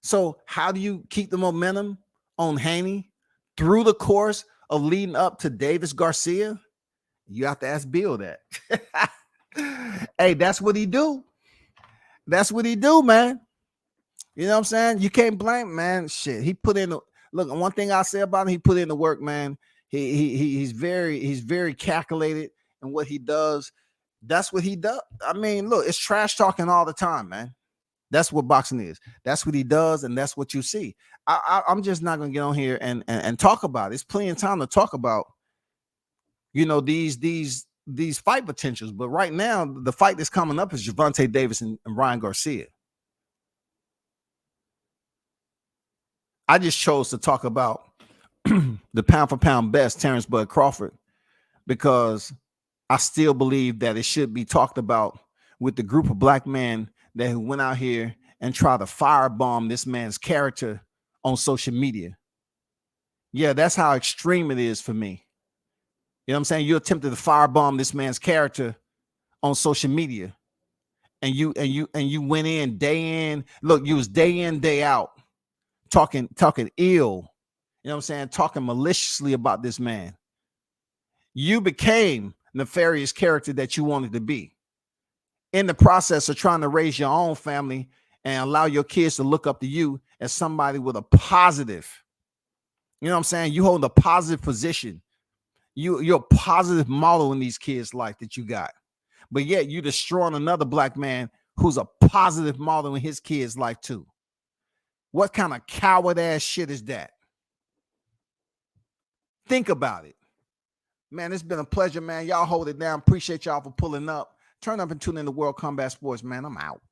So how do you keep the momentum on Haney through the course of leading up to Davis Garcia? You have to ask Bill that. Hey, that's what he do. That's what he do, man. You know what I'm saying? You can't blame, man. Shit, he put in the look. One thing I say about him, he put in the work, man. He's very calculated in what he does. That's what he does. I mean, look, it's trash talking all the time, man. That's what boxing is. That's what he does, and that's what you see. I'm just not gonna get on here and talk about it. It's plenty of time to talk about, you know, these fight potentials. But right now, the fight that's coming up is Gervonta Davis and Ryan Garcia. I just chose to talk about the pound for pound best, Terrence Bud Crawford, because I still believe that it should be talked about with the group of black men that who went out here and tried to firebomb this man's character on social media. Yeah, that's how extreme it is for me. You know what I'm saying? You attempted to firebomb this man's character on social media, and you went in day in. Look, you was day in, day out talking ill. You know what I'm saying? Talking maliciously about this man. You became nefarious character that you wanted to be in the process of trying to raise your own family and allow your kids to look up to you as somebody with a positive, you know what I'm saying? You hold a positive position. You're a positive model in these kids' life that you got. But yet you destroying another black man who's a positive model in his kid's life too. What kind of coward ass shit is that? Think about it. Man, it's been a pleasure, man. Y'all hold it down. Appreciate y'all for pulling up. Turn up and tune in to World Combat Sports, man. I'm out.